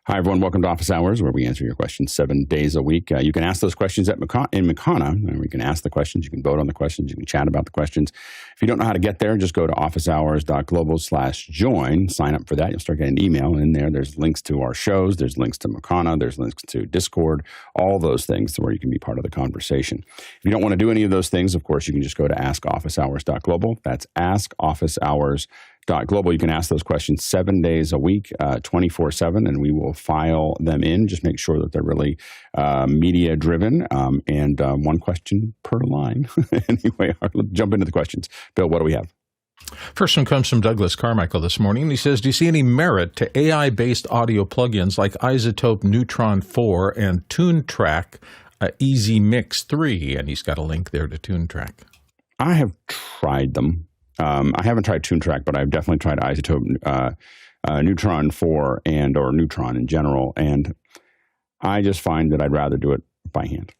Hi, everyone. Welcome to Office Hours, where we answer your questions 7 days a week. You can ask those questions in Makana, and we can ask the questions. You can vote on the questions. You can chat about the questions. If you don't know how to get there, just go to officehours.global/join. Sign up for that. You'll start getting an email in there. There's links to our shows. There's links to Makana. There's links to Discord, all those things where you can be part of the conversation. If you don't want to do any of those things, of course, you can just go to askofficehours.global. That's askofficehours.global. You can ask those questions 7 days a week, 24/7, and we will file them in. Just make sure that they're really media-driven, and one question per line. Anyway, let's jump into the questions. Bill, what do we have? First one comes from Douglas Carmichael this morning. He says, do you see any merit to AI-based audio plugins like iZotope Neutron 4 and Toontrack EZmix 3? And he's got a link there to Toontrack. I have tried them. I haven't tried Toontrack, but I've definitely tried iZotope Neutron 4 or Neutron in general, and I just find that I'd rather do it by hand.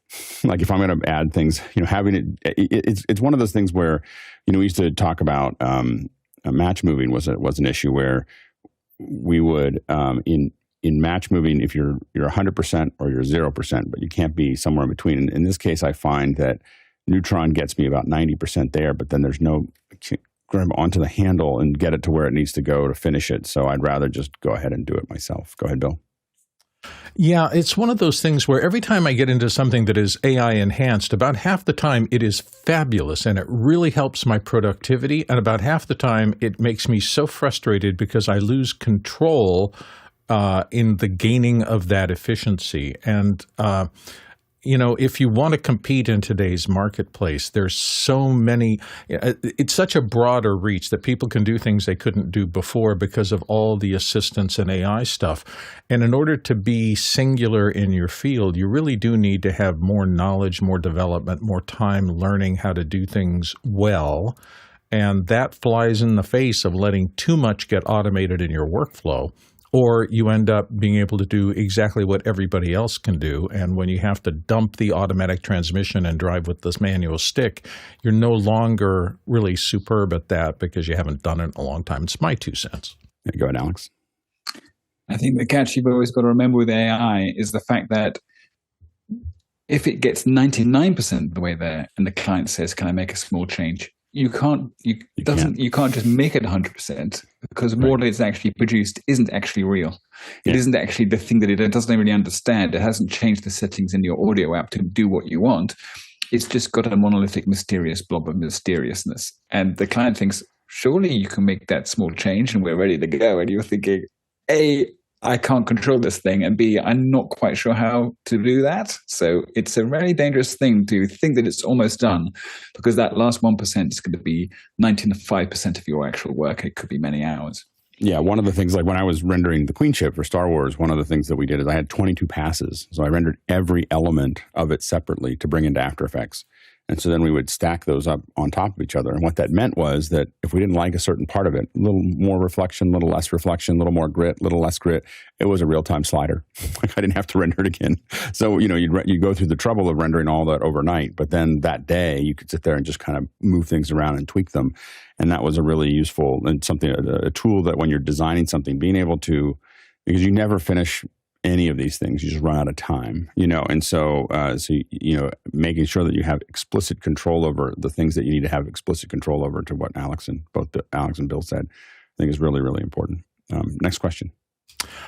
Like if I'm going to add things, having it's one of those things where, we used to talk about match moving was an issue where we would in match moving, if you're 100% or you're 0%, but you can't be somewhere in between. And in this case, I find that Neutron gets me about 90% there, but then there's no grab onto the handle and get it to where it needs to go to finish it. So I'd rather just go ahead and do it myself. Go ahead, Bill. Yeah, it's one of those things where every time I get into something that is AI enhanced, about half the time it is fabulous and it really helps my productivity. And about half the time it makes me so frustrated because I lose control in the gaining of that efficiency. And if you want to compete in today's marketplace, there's so many, it's such a broader reach that people can do things they couldn't do before because of all the assistance and AI stuff. And in order to be singular in your field, you really do need to have more knowledge, more development, more time learning how to do things well. And that flies in the face of letting too much get automated in your workflow. Or you end up being able to do exactly what everybody else can do. And when you have to dump the automatic transmission and drive with this manual stick, you're no longer really superb at that because you haven't done it in a long time. It's my 2 cents. Go ahead, Alex. I think the catch you've always got to remember with AI is the fact that if it gets 99% the way there and the client says, can I make a small change? You can't just make it 100% because what it's actually produced isn't actually real. It isn't actually the thing that it doesn't really understand. It hasn't changed the settings in your audio app to do what you want. It's just got a monolithic, mysterious blob of mysteriousness. And the client thinks, surely you can make that small change and we're ready to go. And you're thinking, A, I can't control this thing, and B, I'm not quite sure how to do that. So it's a very dangerous thing to think that it's almost done, because that last 1% is going to be 95% of your actual work. It could be many hours. Yeah, one of the things, like when I was rendering the Queen ship for Star Wars, one of the things that we did is I had 22 passes. So I rendered every element of it separately to bring into After Effects. And so then we would stack those up on top of each other. And what that meant was that if we didn't like a certain part of it, a little more reflection, a little less reflection, a little more grit, a little less grit, it was a real-time slider. Like I didn't have to render it again. So, you'd go through the trouble of rendering all that overnight. But then that day, you could sit there and just kind of move things around and tweak them. And that was a really useful and a tool that when you're designing something, being able to, because you never finish any of these things, you just run out of time, and so making sure that you have explicit control over the things that you need to have explicit control over, to what both Alex and Bill said, I think is really, really important. Next question.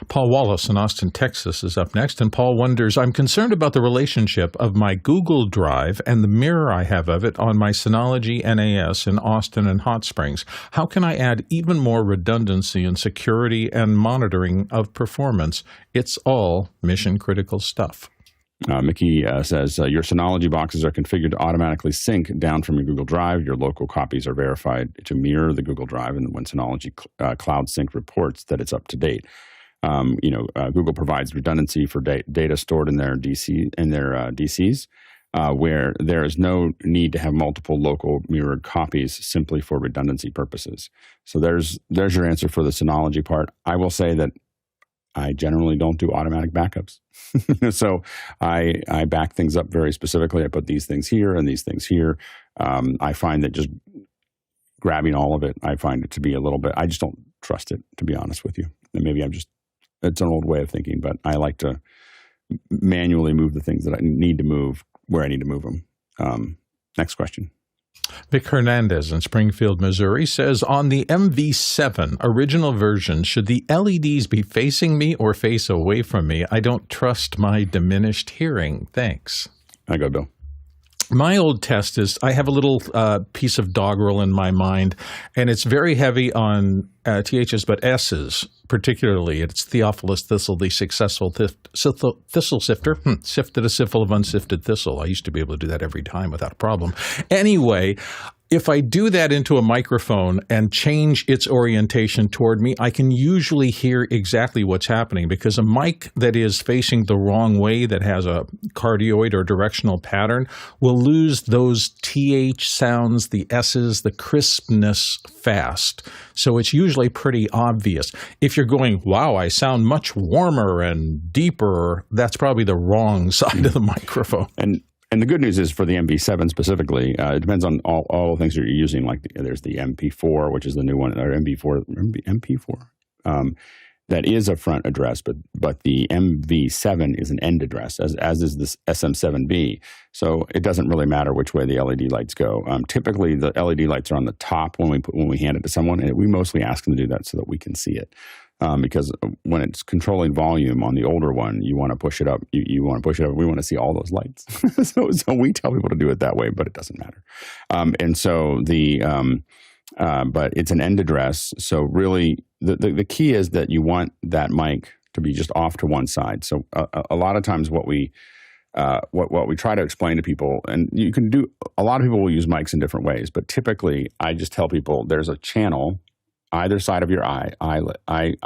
Paul Wallace in Austin, Texas is up next, and Paul wonders, I'm concerned about the relationship of my Google Drive and the mirror I have of it on my Synology NAS in Austin and Hot Springs. How can I add even more redundancy and security and monitoring of performance? It's all mission-critical stuff. Mickey says, your Synology boxes are configured to automatically sync down from your Google Drive. Your local copies are verified to mirror the Google Drive, and when Synology Cloud Sync reports that it's up to date. Google provides redundancy for data stored in their DCs, where there is no need to have multiple local mirrored copies simply for redundancy purposes. So there's your answer for the Synology part. I will say that I generally don't do automatic backups. So I back things up very specifically. I put these things here and these things here. I find that just grabbing all of it, I find it to be a little bit, I just don't trust it, to be honest with you. And maybe I'm just It's an old way of thinking, but I like to manually move the things that I need to move where I need to move them. Next question. Vic Hernandez in Springfield, Missouri says, on the MV7 original version, should the LEDs be facing me or face away from me? I don't trust my diminished hearing. Thanks. I go, Bill. My old test is I have a little piece of doggerel in my mind, and it's very heavy on THs, but S's particularly. It's Theophilus thistle, the successful thistle sifter. Sifted a siffle of unsifted thistle. I used to be able to do that every time without a problem. Anyway, if I do that into a microphone and change its orientation toward me, I can usually hear exactly what's happening, because a mic that is facing the wrong way, that has a cardioid or directional pattern, will lose those TH sounds, the S's, the crispness fast. So it's usually pretty obvious. If you're going, wow, I sound much warmer and deeper, that's probably the wrong side of the microphone. And the good news is for the MV7 specifically, it depends on all the things that you're using. Like there's the MP4, which is the new one, or MP4. That is a front address, but the MV7 is an end address, as is this SM7B. So it doesn't really matter which way the LED lights go. Typically, the LED lights are on the top when we hand it to someone, and we mostly ask them to do that so that we can see it. Because when it's controlling volume on the older one, you want to push it up. You want to push it up. We want to see all those lights. so we tell people to do it that way, but it doesn't matter. And so but it's an end address. So really, the key is that you want that mic to be just off to one side. So a lot of times, what we try to explain to people, and you can do. A lot of people will use mics in different ways, but typically, I just tell people there's a channel either side of your eye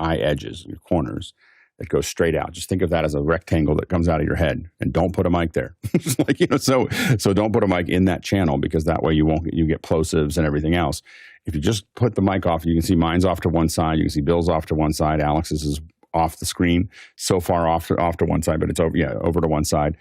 edges, your corners, that goes straight out. Just think of that as a rectangle that comes out of your head, and don't put a mic there. So don't put a mic in that channel, because that way you get plosives and everything else. If you just put the mic off, you can see mine's off to one side. You can see Bill's off to one side. Alex's is off the screen, so far off to one side, but it's over to one side.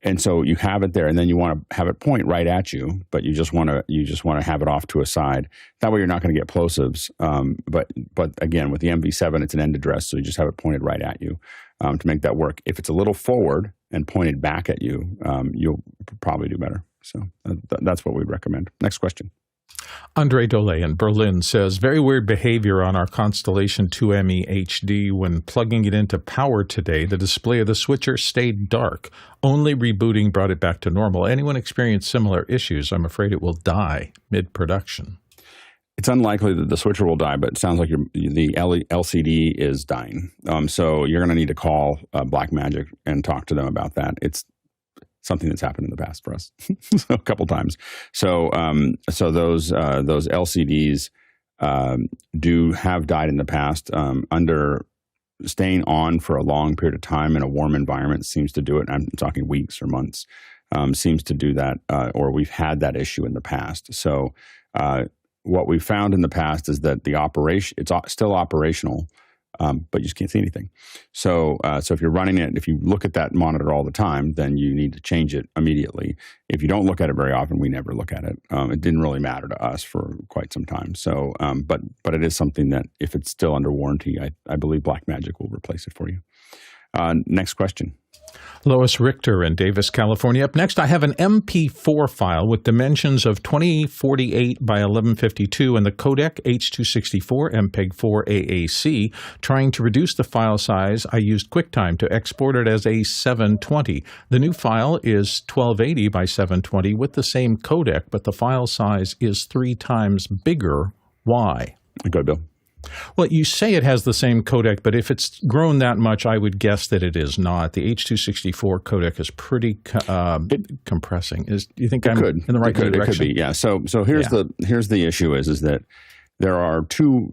And so you have it there, and then you want to have it point right at you, but you just want to have it off to a side. That way, you're not going to get plosives. But again, with the MV7, it's an end address, so you just have it pointed right at you to make that work. If it's a little forward and pointed back at you, you'll probably do better. So that's what we'd recommend. Next question. Andre Dole in Berlin says, very weird behavior on our Constellation 2ME HD. When plugging it into power today, the display of the switcher stayed dark. Only rebooting brought it back to normal. Anyone experience similar issues? I'm afraid it will die mid-production. It's unlikely that the switcher will die, but it sounds like the LCD is dying. So you're going to need to call Blackmagic and talk to them about that. It's something that's happened in the past for us a couple times. So those LCDs do have died in the past. Under staying on for a long period of time in a warm environment seems to do it. I'm talking weeks or months. Seems to do that, or we've had that issue in the past. So what we found in the past is that it's still operational. But you just can't see anything. So if you're running it, if you look at that monitor all the time, then you need to change it immediately. If you don't look at it very often, we never look at it. It didn't really matter to us for quite some time. So, but it is something that if it's still under warranty, I believe Blackmagic will replace it for you. Next question. Lois Richter in Davis, California. Up next, I have an MP4 file with dimensions of 2048 by 1152 and the codec H.264 MPEG-4 AAC. Trying to reduce the file size, I used QuickTime to export it as a 720. The new file is 1280 by 720 with the same codec, but the file size is 3 times bigger. Why? Go, Bill. Well, you say it has the same codec, but if it's grown that much, I would guess that it is not. The H.264 codec is pretty compressing. Do you think I'm in the right direction? It could be, yeah. So here's the issue is that there are two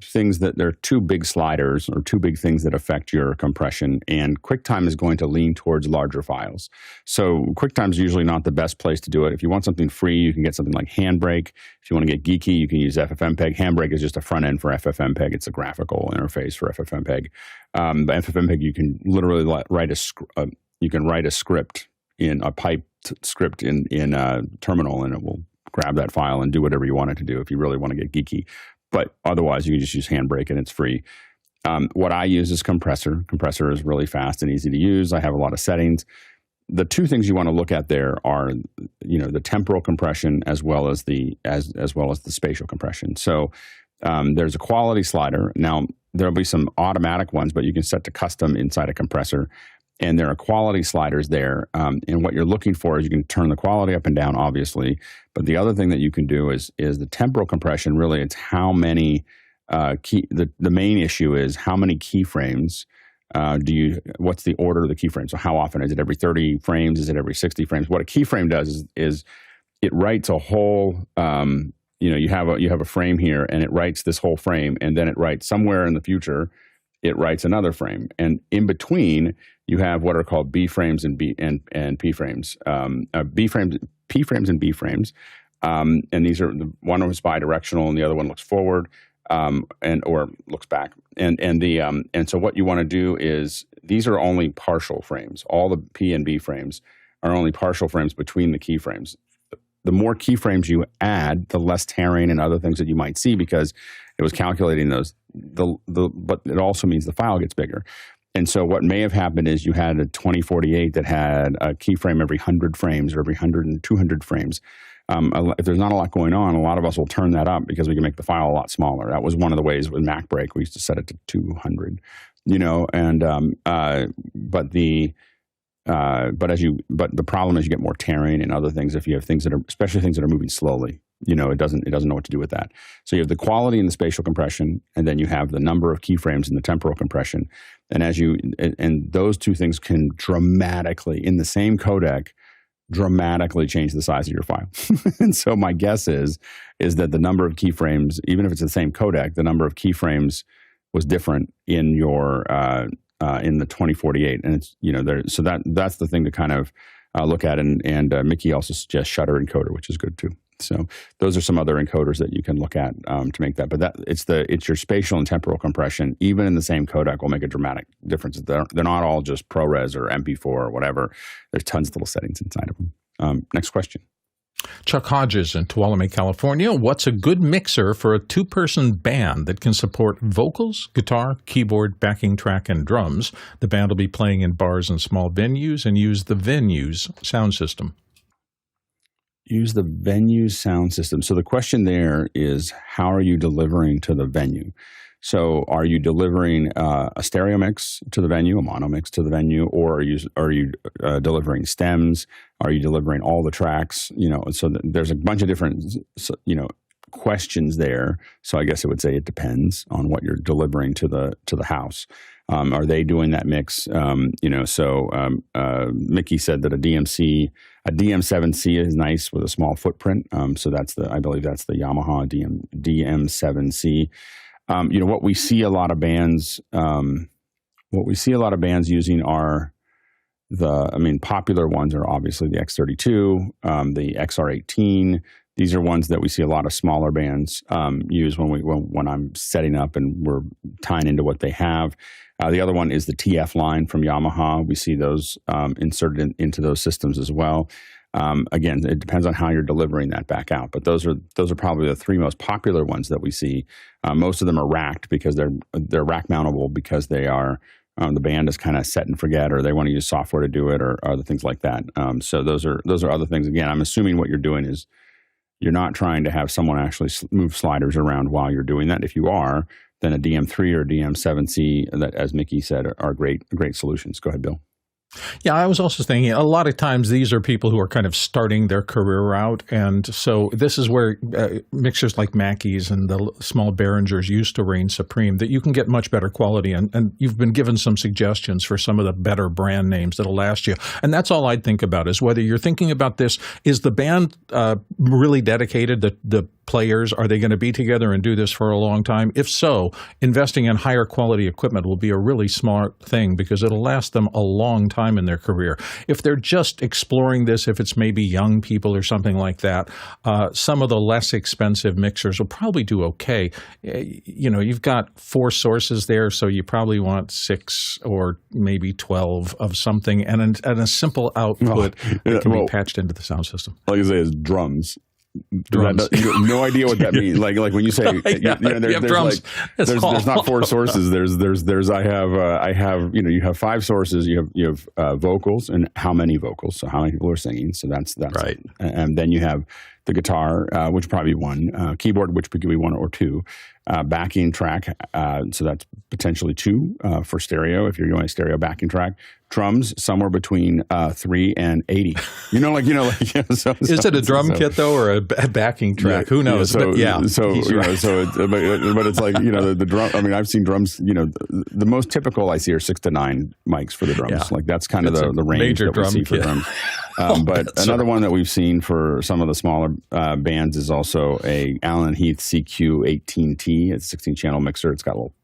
big sliders or two big things that affect your compression, and QuickTime is going to lean towards larger files. So QuickTime is usually not the best place to do it. If you want something free, you can get something like Handbrake. If you want to get geeky, you can use FFmpeg. Handbrake is just a front end for FFmpeg. It's a graphical interface for FFmpeg. But FFmpeg, you can literally write a script in a piped script in a terminal, and it will grab that file and do whatever you want it to do if you really want to get geeky. But otherwise, you can just use Handbrake, and it's free. What I use is compressor. Compressor is really fast and easy to use. I have a lot of settings. The two things you want to look at there are, the temporal compression as well as the spatial compression. So there's a quality slider. Now there'll be some automatic ones, but you can set to custom inside a compressor. And there are quality sliders there. And what you're looking for is you can turn the quality up and down, obviously. But the other thing that you can do is the temporal compression. Really, it's how many the main issue is how many keyframes what's the order of the keyframes? So how often? Is it every 30 frames? Is it every 60 frames? What a keyframe does is it writes a whole, you have a frame here and it writes this whole frame, and then it writes somewhere in the future, it writes another frame. And in between, you have what are called B frames and P frames, P frames and B frames. And these are, one is bidirectional and the other one looks forward. Or looks back, and so what you want to do is these are only partial frames. All the P and B frames are only partial frames between the keyframes. The more keyframes you add, the less tearing and other things that you might see because it was calculating those. But it also means the file gets bigger. And so what may have happened is you had a 2048 that had a keyframe every 100 frames or every 100 and 200 frames. If there's not a lot going on, a lot of us will turn that up because we can make the file a lot smaller. That was one of the ways with MacBreak. We used to set it to 200, but the problem is you get more tearing and other things if you have things that are, especially things that are moving slowly. It doesn't know what to do with that. So you have the quality and the spatial compression, and then you have the number of keyframes and the temporal compression. And those two things can dramatically, in the same codec, dramatically change the size of your file. And so my guess is that the number of keyframes, even if it's the same codec, the number of keyframes was different in your in the 2048. And it's so that's the thing to kind of look at. And Mickey also suggests Shutter encoder, which is good too. So those are some other encoders that you can look at to make that. But it's your spatial and temporal compression, even in the same codec, will make a dramatic difference. They're not all just ProRes or MP4 or whatever. There's tons of little settings inside of them. Next question. Chuck Hodges in Tuolumne, California. What's a good mixer for a two-person band that can support vocals, guitar, keyboard, backing track, and drums? The band will be playing in bars and small venues and use the venues sound system. Use the venue sound system. So the question there is, how are you delivering to the venue? So are you delivering a stereo mix to the venue, a mono mix to the venue, or are you delivering stems? Are you delivering all the tracks? So there's a bunch of different, questions there. So I guess I would say it depends on what you're delivering to the house. Are they doing that mix? Mickey said that a DM7C is nice with a small footprint. So I believe that's the Yamaha DM7C. What we see a lot of bands using are popular ones are obviously the X32, the XR18. These are ones that we see a lot of smaller bands use when I'm setting up and we're tying into what they have. The other one is the TF line from Yamaha. We see those inserted into those systems as well. Again, it depends on how you're delivering that back out, but those are probably the three most popular ones that we see. Most of them are racked because they're rack mountable because they are the band is kind of set and forget, or they want to use software to do it, or other things like that. So those are other things. Again, I'm assuming what you're doing is you're not trying to have someone actually move sliders around while you're doing that. If you are, then a DM3 or DM7C, that, as Mickey said, are great solutions. Go ahead, Bill. Yeah, I was also thinking a lot of times these are people who are kind of starting their career out. And so this is where mixers like Mackey's and the small Behringers used to reign supreme, that you can get much better quality. And you've been given some suggestions for some of the better brand names that'll last you. And that's all I'd think about is whether you're thinking about this, is the band really dedicated, the players, are they going to be together and do this for a long time? If so, investing in higher quality equipment will be a really smart thing because it'll last them a long time in their career. If they're just exploring this, if it's maybe young people or something like that, some of the less expensive mixers will probably do okay. You've got 4 sources there, so you probably want 6 or maybe 12 of something and a simple output that can be patched into the sound system. Like I say, is drums. drums. You have no idea what that means. Like when you say, there's drums. Like, there's not 4 sources. There's I have you have 5 sources. You have vocals and how many vocals. So how many people are singing. So that's right. And then you have the guitar, which probably 1, keyboard, which could be 1 or 2, backing track. So that's potentially 2 for stereo if you're doing a stereo backing track. Drums somewhere between 3 and 80. So, is it a drum kit though, or a backing track? Who knows? But it's like the drum. I mean, I've seen drums. The most typical I see are 6 to 9 mics for the drums. Yeah. Like that's kind of the range that we see for drums. But another one that we've seen for some of the smaller bands is also a Allen Heath CQ18T. It's a 16-channel mixer. It's got a little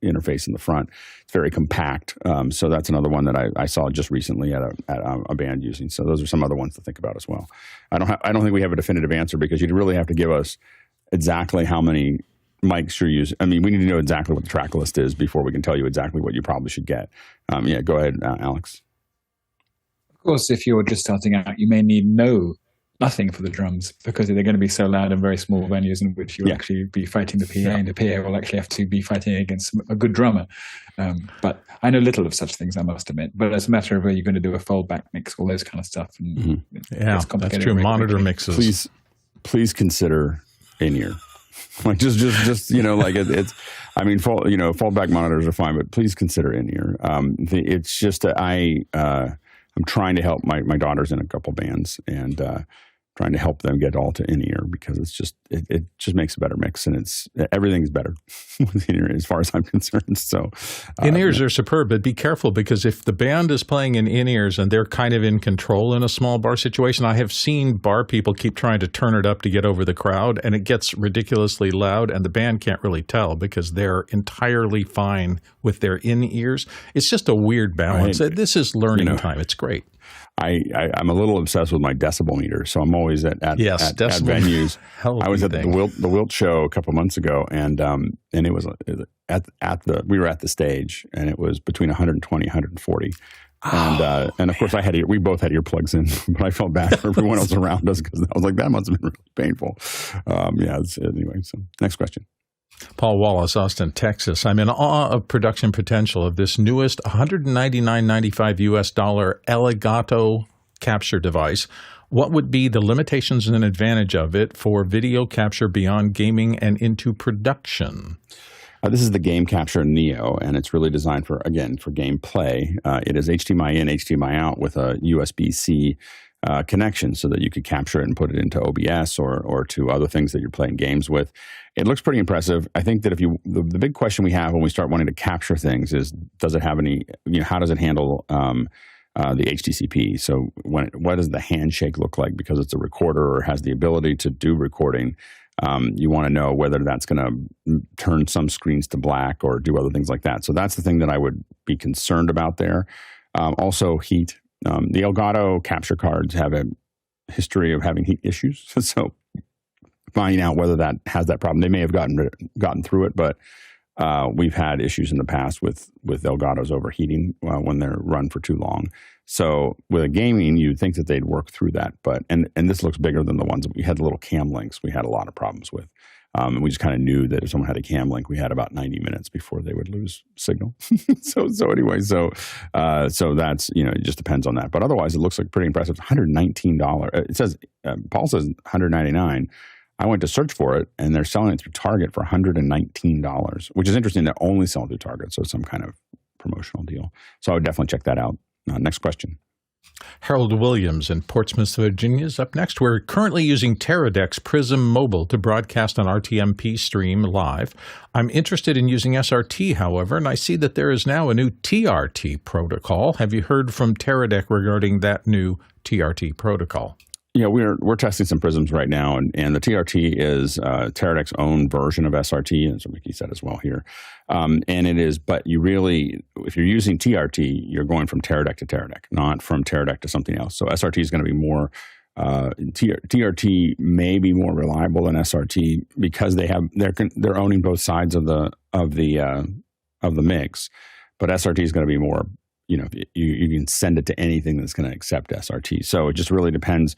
interface in the front. It's very compact. So that's another one that I saw just recently at a band using. So those are some other ones to think about as well. I don't think we have a definitive answer because you'd really have to give us exactly how many mics you're using. I mean, we need to know exactly what the track list is before we can tell you exactly what you probably should get. Go ahead, Alex. Of course, if you're just starting out, you may need nothing for the drums because they're going to be so loud in very small venues in which you'll actually be fighting the PA, and the PA will actually have to be fighting against a good drummer. But I know little of such things, I must admit. But it's a matter of where you're going to do a fold-back mix, all those kind of stuff. And that's true. Monitor mixes. Please consider in-ear. Like just it's. I mean, fold-back monitors are fine, but please consider in-ear. It's just that I'm trying to help my daughters in a couple bands and trying to help them get all to in-ear because it just makes a better mix and everything's better with in-ear as far as I'm concerned. So in-ears are superb, but be careful because if the band is playing in in-ears and they're kind of in control in a small bar situation, I have seen bar people keep trying to turn it up to get over the crowd and it gets ridiculously loud and the band can't really tell because they're entirely fine with their in-ears. It's just a weird balance. This is learning time. It's great. I'm a little obsessed with my decibel meter, so I'm always at venues. I was at the Wilt show a couple months ago, and it was we were at the stage, and it was between 120 and 140. And of course we both had earplugs in, but I felt bad for everyone else around us because I was like, that must have been really painful. Anyway, so next question. Paul Wallace, Austin, Texas. I'm in awe of production potential of this newest $199.95 US Elgato capture device. What would be the limitations and advantage of it for video capture beyond gaming and into production? This is the Game Capture Neo, and it's really designed for gameplay. It is HDMI in, HDMI out with a USB-C connection so that you could capture it and put it into OBS or to other things that you're playing games with. It looks pretty impressive. I think that the big question we have when we start wanting to capture things is, does it have any, how does it handle the HDCP? So what does the handshake look like? Because it's a recorder or has the ability to do recording. You want to know whether that's going to turn some screens to black or do other things like that. So that's the thing that I would be concerned about there. Also heat. The Elgato capture cards have a history of having heat issues. So finding out whether that has that problem. They may have gotten through it, but we've had issues in the past with Elgatos overheating when they're run for too long. So with a gaming, you'd think that they'd work through that. But and this looks bigger than the ones that we had. The little cam links we had a lot of problems with. And we just kind of knew that if someone had a cam link, we had about 90 minutes before they would lose signal. So that's, it just depends on that. But otherwise, it looks like pretty impressive. $119. It says, Paul says $199. I went to search for it, and they're selling it through Target for $119, which is interesting. They're only selling through Target, so it's some kind of promotional deal. So I would definitely check that out. Next question. Harold Williams in Portsmouth, Virginia is up next. We're currently using Teradek's Prism Mobile to broadcast an RTMP stream live. I'm interested in using SRT, however, and I see that there is now a new TRT protocol. Have you heard from Teradek regarding that new TRT protocol? Yeah, we're testing some Prisms right now, and the TRT is Teradek's own version of SRT, as Ricky said as well here. And it is, but you really, if you're using TRT, you're going from Teradek to Teradek, not from Teradek to something else. So SRT is going to be more, TRT may be more reliable than SRT because they're owning both sides of the mix, but SRT is going to be more you can send it to anything that's going to accept SRT. So it just really depends.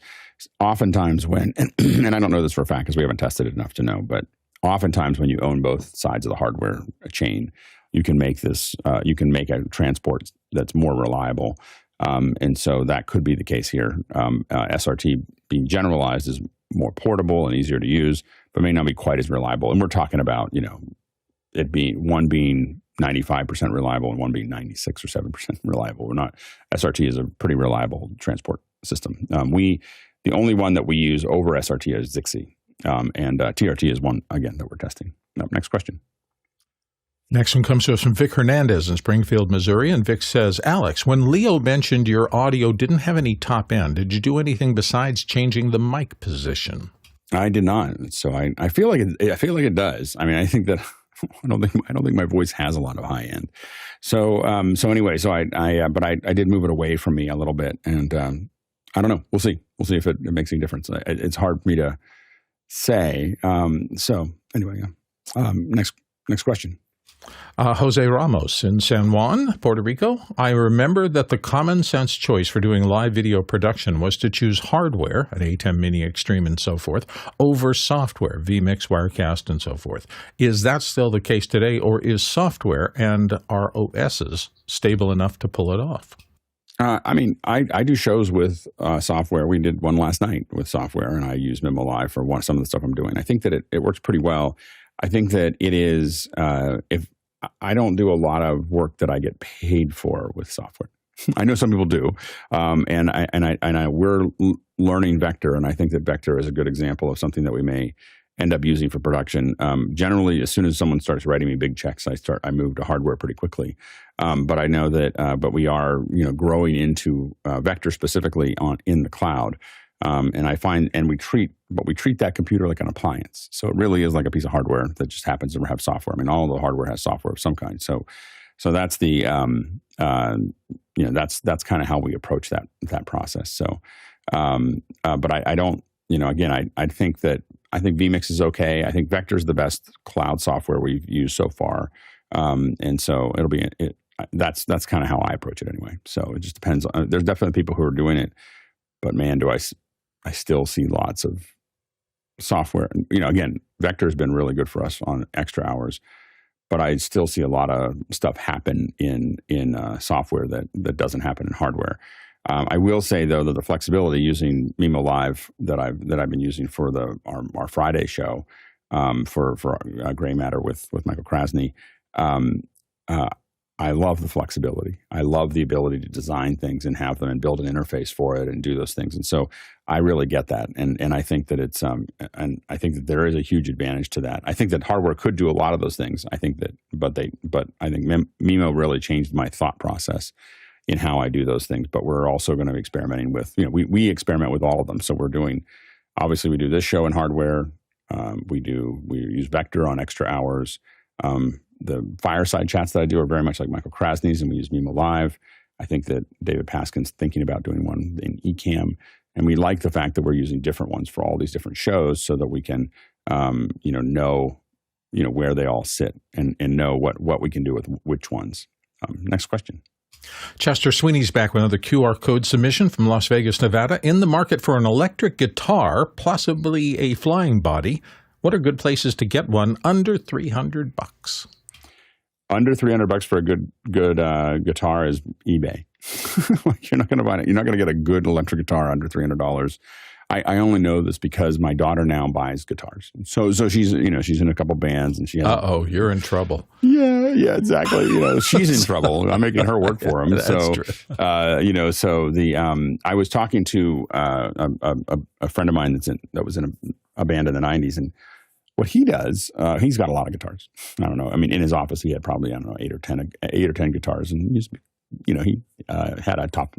Oftentimes when, and I don't know this for a fact because we haven't tested it enough to know, but oftentimes when you own both sides of the hardware chain, you can make a transport that's more reliable. And so that could be the case here. SRT being generalized is more portable and easier to use, but may not be quite as reliable. And we're talking about, it being 95% reliable and one being 96 or 7% reliable. SRT is a pretty reliable transport system. The only one that we use over SRT is Zixi. And TRT is one, again, that we're testing. Next question. Next one comes to us from Vic Hernandez in Springfield, Missouri. And Vic says, Alex, when Leo mentioned your audio didn't have any top end, did you do anything besides changing the mic position? I did not. So I feel like it does. I mean, I think that I don't think my voice has a lot of high end. So anyway, I did move it away from me a little bit, and I don't know. We'll see if it makes any difference. It's hard for me to say. So anyway, next question. Jose Ramos in San Juan, Puerto Rico. I remember that the common sense choice for doing live video production was to choose hardware, an Atem Mini Xtreme and so forth, over software, vMix, Wirecast, and so forth. Is that still the case today, or is software and our OSs stable enough to pull it off? I do shows with software. We did one last night with software, and I use Mimo Live for some of the stuff I'm doing. I think that it works pretty well. I think that it is, if I don't do a lot of work that I get paid for with software. I know some people do. We're learning Vector, and I think that Vector is a good example of something that we may end up using for production. Generally, as soon as someone starts writing me big checks, I move to hardware pretty quickly. But I know that, but we are, growing into Vector specifically in the cloud. And I find, we treat that computer like an appliance. So it really is like a piece of hardware that just happens to have software. I mean, all the hardware has software of some kind. So that's the, that's kind of how we approach that process. So, but I don't, again, I think vMix is okay. I think Vector is the best cloud software we've used so far. And so that's kind of how I approach it anyway. So it just depends. There's definitely people who are doing it, but man, do I still see lots of software. Again, Vector has been really good for us on extra hours, but I still see a lot of stuff happen in software that doesn't happen in hardware. I will say though that the flexibility using Mimo Live that I've been using for our Friday show for Gray Matter with Michael Krasny, I love the flexibility. I love the ability to design things and have them and build an interface for it and do those things. And so I really get that. And I think that it's and I think that there is a huge advantage to that. I think that hardware could do a lot of those things. I think that, but I think Mimo really changed my thought process in how I do those things. But we're also going to be experimenting with, we experiment with all of them. So we do this show in hardware. We use Vector on extra hours. The fireside chats that I do are very much like Michael Krasny's, and we use Mimo Live. I think that David Paskin's thinking about doing one in eCam, and we like the fact that we're using different ones for all these different shows, so that we can, know where they all sit and know what we can do with which ones. Next question. Chester Sweeney's back with another QR code submission from Las Vegas, Nevada. In the market for an electric guitar, possibly a flying body, what are good places to get one under $300? Under $300 for a good guitar is eBay. You're not going to find it. You're not going to get a good electric guitar under $300. I only know this because my daughter now buys guitars. So she's in a couple bands and she has. You're in trouble. Yeah, exactly. She's in trouble. I'm making her work for him. That's true. I was talking to a friend of mine that was in a band in the 90s, and what he does, he's got a lot of guitars. I don't know. I mean, in his office, he had probably, 8 or 10 guitars, and he had a top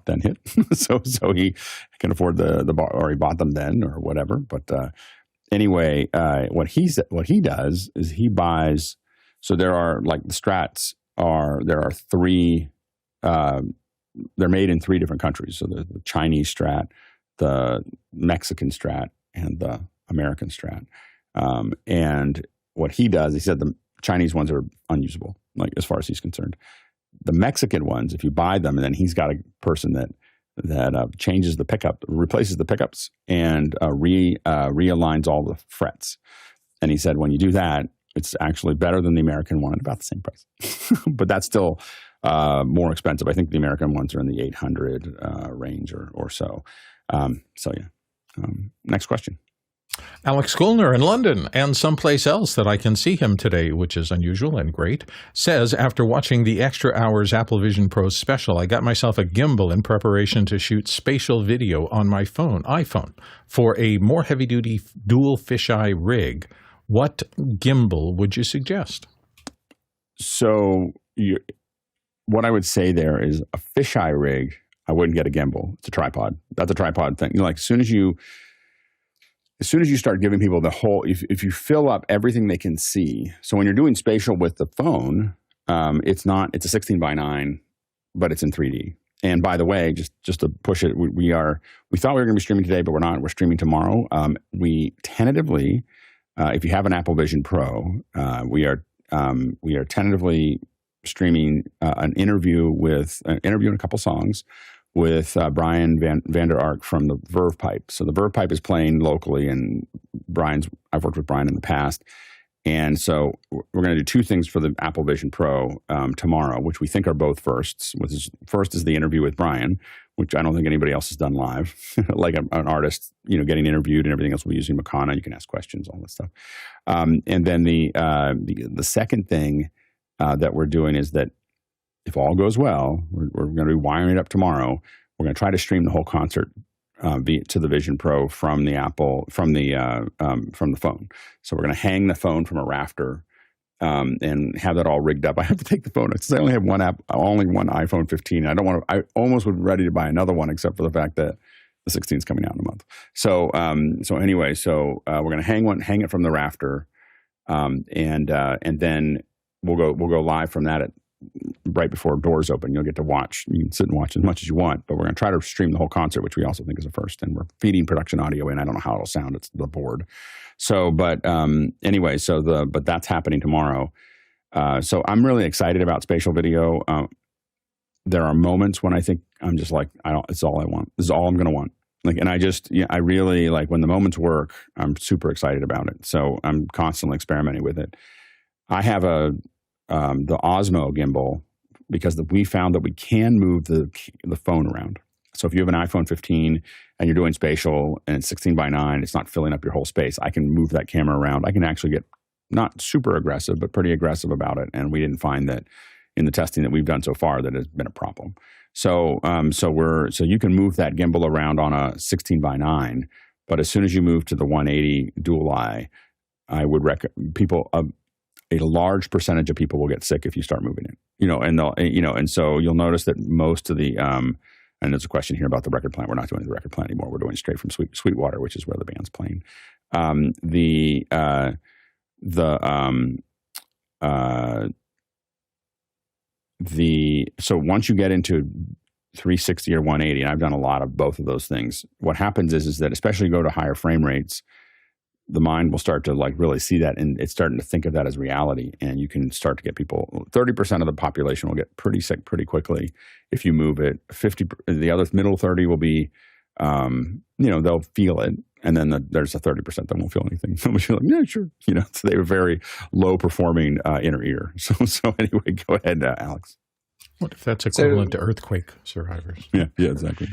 10 hit. so he can afford or he bought them then or whatever. But anyway, what he does is he buys. So there are like the Strats there are three. They're made in 3 different countries. So the Chinese Strat, the Mexican Strat, and the American Strat. And what he does, he said the Chinese ones are unusable, like as far as he's concerned. the Mexican ones, if you buy them, and then he's got a person that changes the pickup, replaces the pickups, and realigns all the frets. And he said when you do that, it's actually better than the American one at about the same price. But that's still more expensive. I think the American ones are in the 800 range or so. Next question. Alex Goulner in London and someplace else that I can see him today, which is unusual and great, says, after watching the Extra Hours Apple Vision Pro special, I got myself a gimbal in preparation to shoot spatial video on my iPhone, for a more heavy-duty dual-fisheye rig. What gimbal would you suggest? So what I would say there is a fisheye rig, I wouldn't get a gimbal. It's a tripod. That's a tripod thing. Like as soon as you start giving people the whole, if you fill up everything they can see. So when you're doing spatial with the phone, it's a 16:9, but it's in 3D. And by the way, just to push it, we thought we were going to be streaming today, but we're not. We're streaming tomorrow. We tentatively, if you have an Apple Vision Pro, we are tentatively streaming an interview and a couple songs with Brian Vander Ark from the Verve Pipe. So the Verve Pipe is playing locally, and I've worked with Brian in the past. And so we're going to do two things for the Apple Vision Pro tomorrow, which we think are both firsts. First is the interview with Brian, which I don't think anybody else has done live, like an artist, getting interviewed, and everything else will be using Makana. You can ask questions, all that stuff. And then the second thing that we're doing is that if all goes well, we're going to be wiring it up tomorrow. We're going to try to stream the whole concert to the Vision Pro from the phone. So we're going to hang the phone from a rafter and have that all rigged up. I have to take the phone because I only have one iPhone 15. And I almost was ready to buy another one, except for the fact that the 16 is coming out in a month. So anyway, we're going to hang it from the rafter, and then we'll go live from that right before doors open. You'll get to watch. You can sit and watch as much as you want, but we're going to try to stream the whole concert, which we also think is a first. And we're feeding production audio in. I don't know how it'll sound. It's the board. So, but that's happening tomorrow. So I'm really excited about spatial video. There are moments when I think I'm just like, it's all I want. This is all I'm going to want. I really like when the moments work, I'm super excited about it. So I'm constantly experimenting with it. I have the Osmo gimbal because we found that we can move the phone around. So if you have an iPhone 15 and you're doing spatial and it's 16:9, it's not filling up your whole space. I can move that camera around. I can actually get not super aggressive, but pretty aggressive about it. And we didn't find that in the testing that we've done so far that has been a problem. So you can move that gimbal around on a 16:9, but as soon as you move to the 180 dual eye, I would recommend people. A large percentage of people will get sick if you start moving it, and so you'll notice that most of the, and there's a question here about the record plant. We're not doing the record plant anymore. We're doing straight from Sweetwater, which is where the band's playing. So once you get into 360 or 180, and I've done a lot of both of those things, what happens is that especially go to higher frame rates, the mind will start to really see that, and it's starting to think of that as reality. And you can start to get people, 30% of the population will get pretty sick pretty quickly if you move it. The other middle 30 will be, they'll feel it. And then there's a 30% that won't feel anything. So you're like, yeah, sure. So they were very low performing inner ear. So anyway, go ahead, Alex. What if that's equivalent to earthquake survivors? Yeah, exactly.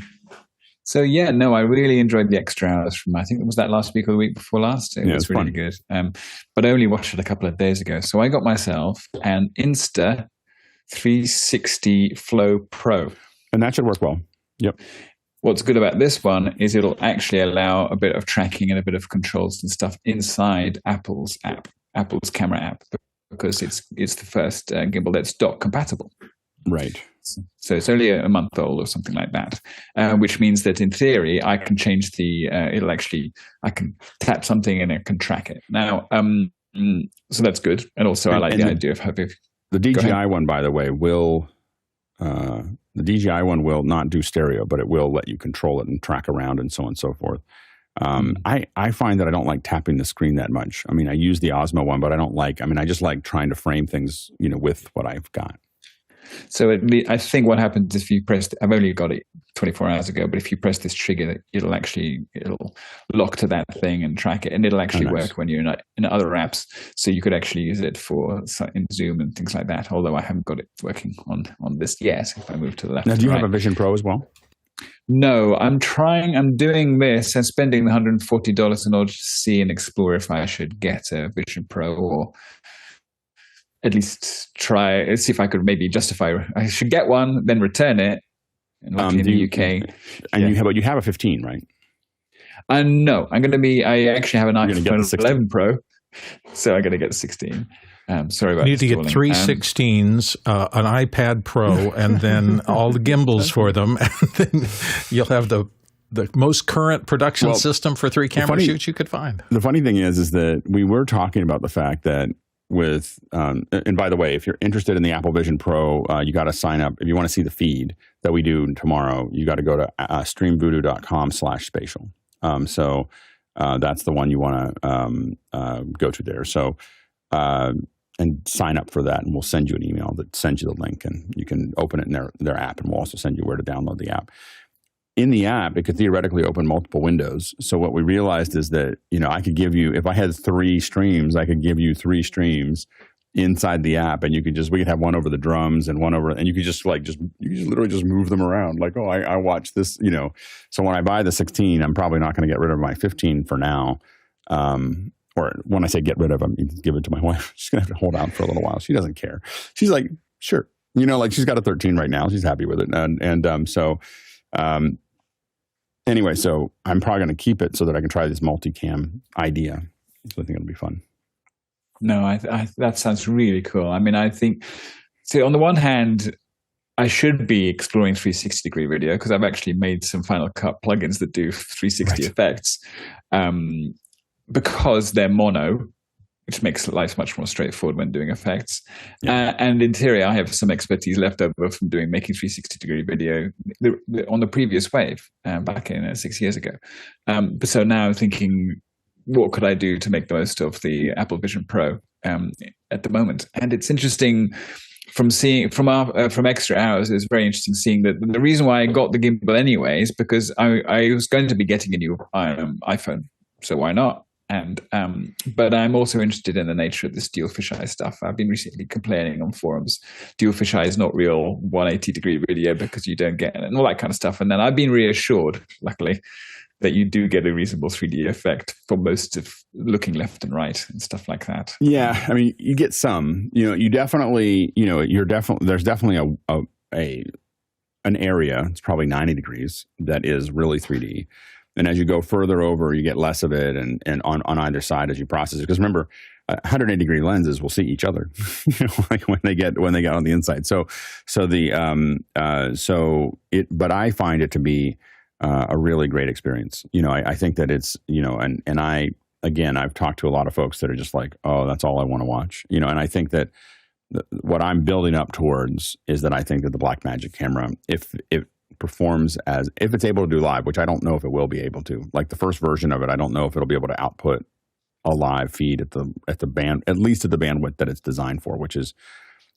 So I really enjoyed the Extra Hours from, I think it was that last week or the week before last. It was really good. But I only watched it a couple of days ago. So I got myself an Insta 360 Flow Pro. And that should work well. Yep. What's good about this one is it'll actually allow a bit of tracking and a bit of controls and stuff inside Apple's camera app, because it's the first gimbal that's dock compatible. Right. So it's only a month old or something like that, which means that in theory I can change I can tap something and it can track it. Now, so that's good. And also I like the idea of having the DJI one, by the way, will not do stereo, but it will let you control it and track around and so on and so forth. I find that I don't like tapping the screen that much. I use the Osmo one, but I just like trying to frame things, with what I've got. So I think what happens if you press, I've only got it 24 hours ago, but if you press this trigger, it'll lock to that thing and track it, and it'll actually work when you're in other apps. So you could actually use it in Zoom and things like that, although I haven't got it working on this yet. If I move to the left. Now, do you have a Vision Pro as well? No, I'm doing this and spending the $140 in order to see and explore if I should get a Vision Pro, or at least see if I could maybe justify. I should get one, then return it. And in the UK, and you have a 15, right? No, I actually have an iPhone 11 Pro, so I'm going to get the 16. Sorry about that. You need to get 3 16s, an iPad Pro, and then all the gimbals for them, and then you'll have the most current production system for 3 camera shoots you could find. The funny thing is that we were talking about the fact that with, and by the way, if you're interested in the Apple Vision Pro, you got to sign up. If you want to see the feed that we do tomorrow, you got to go to streamvoodoo.com/spatial. So that's the one you want to go to there. So, and sign up for that, and we'll send you an email that sends you the link, and you can open it in their app, and we'll also send you where to download the app. In the app, it could theoretically open multiple windows. So what we realized is that, I could give you, if I had 3 streams, I could give you 3 streams inside the app, and we could have one over the drums and one over, and you could just literally just move them around. Like, oh, I watch this, So when I buy the 16, I'm probably not going to get rid of my 15 for now. Or when I say get rid of them, you can give it to my wife. She's going to have to hold out for a little while. She doesn't care. She's like, sure. She's got a 13 right now. She's happy with it. Anyway, so I'm probably going to keep it so that I can try this multicam idea. So I think it'll be fun. No, that sounds really cool. I mean, I think, on the one hand, I should be exploring 360-degree video because I've actually made some Final Cut plugins that do 360 effects. Because they're mono, which makes life much more straightforward when doing effects. Yeah. And in theory, I have some expertise left over from making 360-degree video on the previous wave back in 6 years ago. But so now thinking, what could I do to make the most of the Apple Vision Pro at the moment? And it's interesting from seeing from extra hours. It's very interesting seeing that the reason why I got the gimbal anyway is because I was going to be getting a new iPhone, so why not? And but I'm also interested in the nature of this dual-fisheye stuff. I've been recently complaining on forums. Dual-fisheye is not real 180-degree video because you don't get it and all that kind of stuff. And then I've been reassured, luckily, that you do get a reasonable 3D effect for most of looking left and right and stuff like that. Yeah, I mean, you get some. You definitely, there's definitely an area. It's probably 90 degrees that is really 3D. And as you go further over, you get less of it, and on either side as you process it. Because remember, 180-degree lenses will see each other, like when they get on the inside. But I find it to be a really great experience. I think that it's I've talked to a lot of folks that are just like, oh, that's all I want to watch. And I think that what I'm building up towards is that I think that the Blackmagic camera, if performs if it's able to do live, which I don't know if it will be able to. Like the first version of it, I don't know if it'll be able to output a live feed at the bandwidth that it's designed for, which is,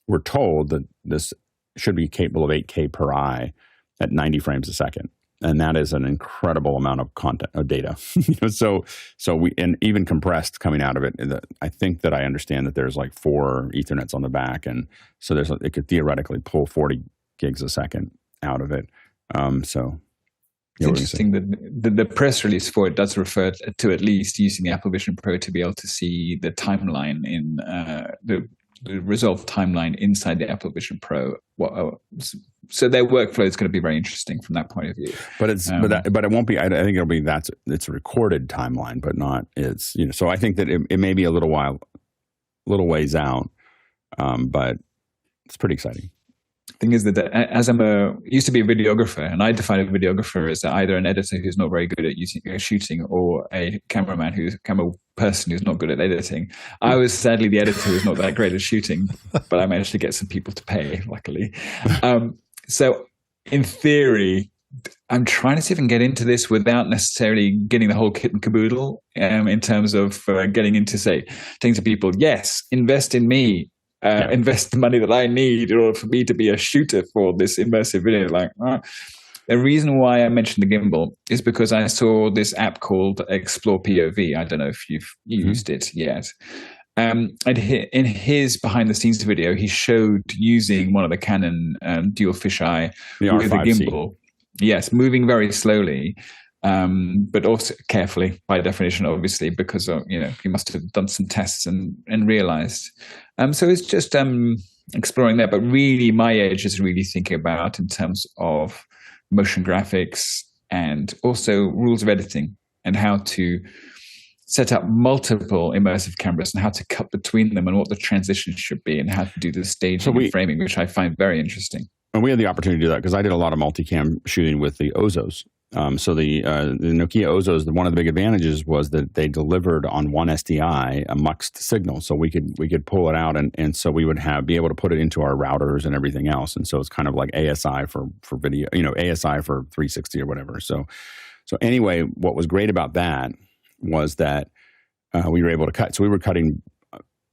we're told that this should be capable of 8K per eye at 90 frames a second. And that is an incredible amount of content, of data. So we, and even compressed coming out of it. I think that I understand that there's like 4 Ethernets on the back, and so it could theoretically pull 40 gigs a second out of it. It's interesting that the press release for it does refer to at least using the Apple Vision Pro to be able to see the timeline in the resolved timeline inside the Apple Vision Pro. So their workflow is going to be very interesting from that point of view. But it won't be. I think it'll be it's a recorded timeline, but not it's So I think that it may be a little ways out, but it's pretty exciting. Thing is that as used to be a videographer, and I define a videographer as either an editor who's not very good at shooting, or a camera person who's not good at editing. I was sadly the editor who's not that great at shooting, but I managed to get some people to pay, luckily. So in theory, I'm trying to see if I can get into this without necessarily getting the whole kit and caboodle, in terms of getting into, saying to people, yes, invest in me. invest the money that I need in order for me to be a shooter for this immersive video. Like, the reason why I mentioned the gimbal is because I saw this app called Explore POV. I don't know if you've used it yet. And in his behind-the-scenes video, he showed using one of the Canon dual-fisheye with a gimbal. Yes, moving very slowly, but also carefully, by definition, obviously, because he must have done some tests and realized. So it's just exploring that. But really, my edge is really thinking about in terms of motion graphics and also rules of editing and how to set up multiple immersive cameras and how to cut between them and what the transition should be and how to do the staging and framing, which I find very interesting. And we had the opportunity to do that because I did a lot of multicam shooting with the Ozos. So the Nokia Ozos, one of the big advantages was that they delivered on one SDI a muxed signal, so we could pull it out, and so we would be able to put it into our routers and everything else. And so it's kind of like ASI for video, ASI for 360 or whatever. So anyway, what was great about that was that we were able to cut. So we were cutting.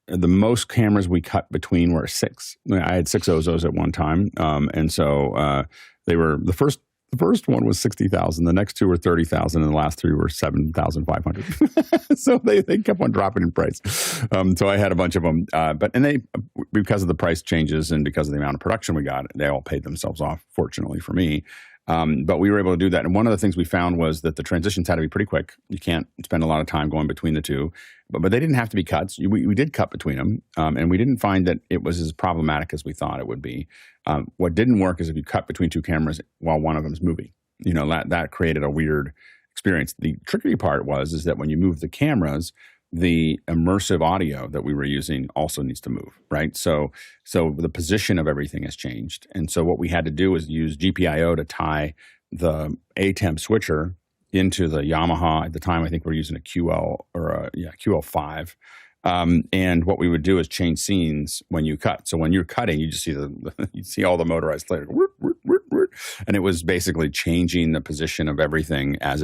The most cameras we cut between were 6. I had 6 Ozos at one time, and so they were the first. The first one was 60,000. The next 2 were 30,000, and the last 3 were 7,500. So they kept on dropping in price. So I had a bunch of them, because of the price changes and because of the amount of production we got, they all paid themselves off. Fortunately for me. But we were able to do that. And one of the things we found was that the transitions had to be pretty quick. You can't spend a lot of time going between the two. But they didn't have to be cuts. We did cut between them. And we didn't find that it was as problematic as we thought it would be. What didn't work is if you cut between 2 cameras while one of them is moving. That created a weird experience. The tricky part is that when you move the cameras, the immersive audio that we were using also needs to move, right? So the position of everything has changed. And so what we had to do was use GPIO to tie the Atem switcher into the Yamaha. At the time, I think we were using a QL or QL5. And what we would do is change scenes when you cut. So when you're cutting, you just see you see all the motorized later, and it was basically changing the position of everything as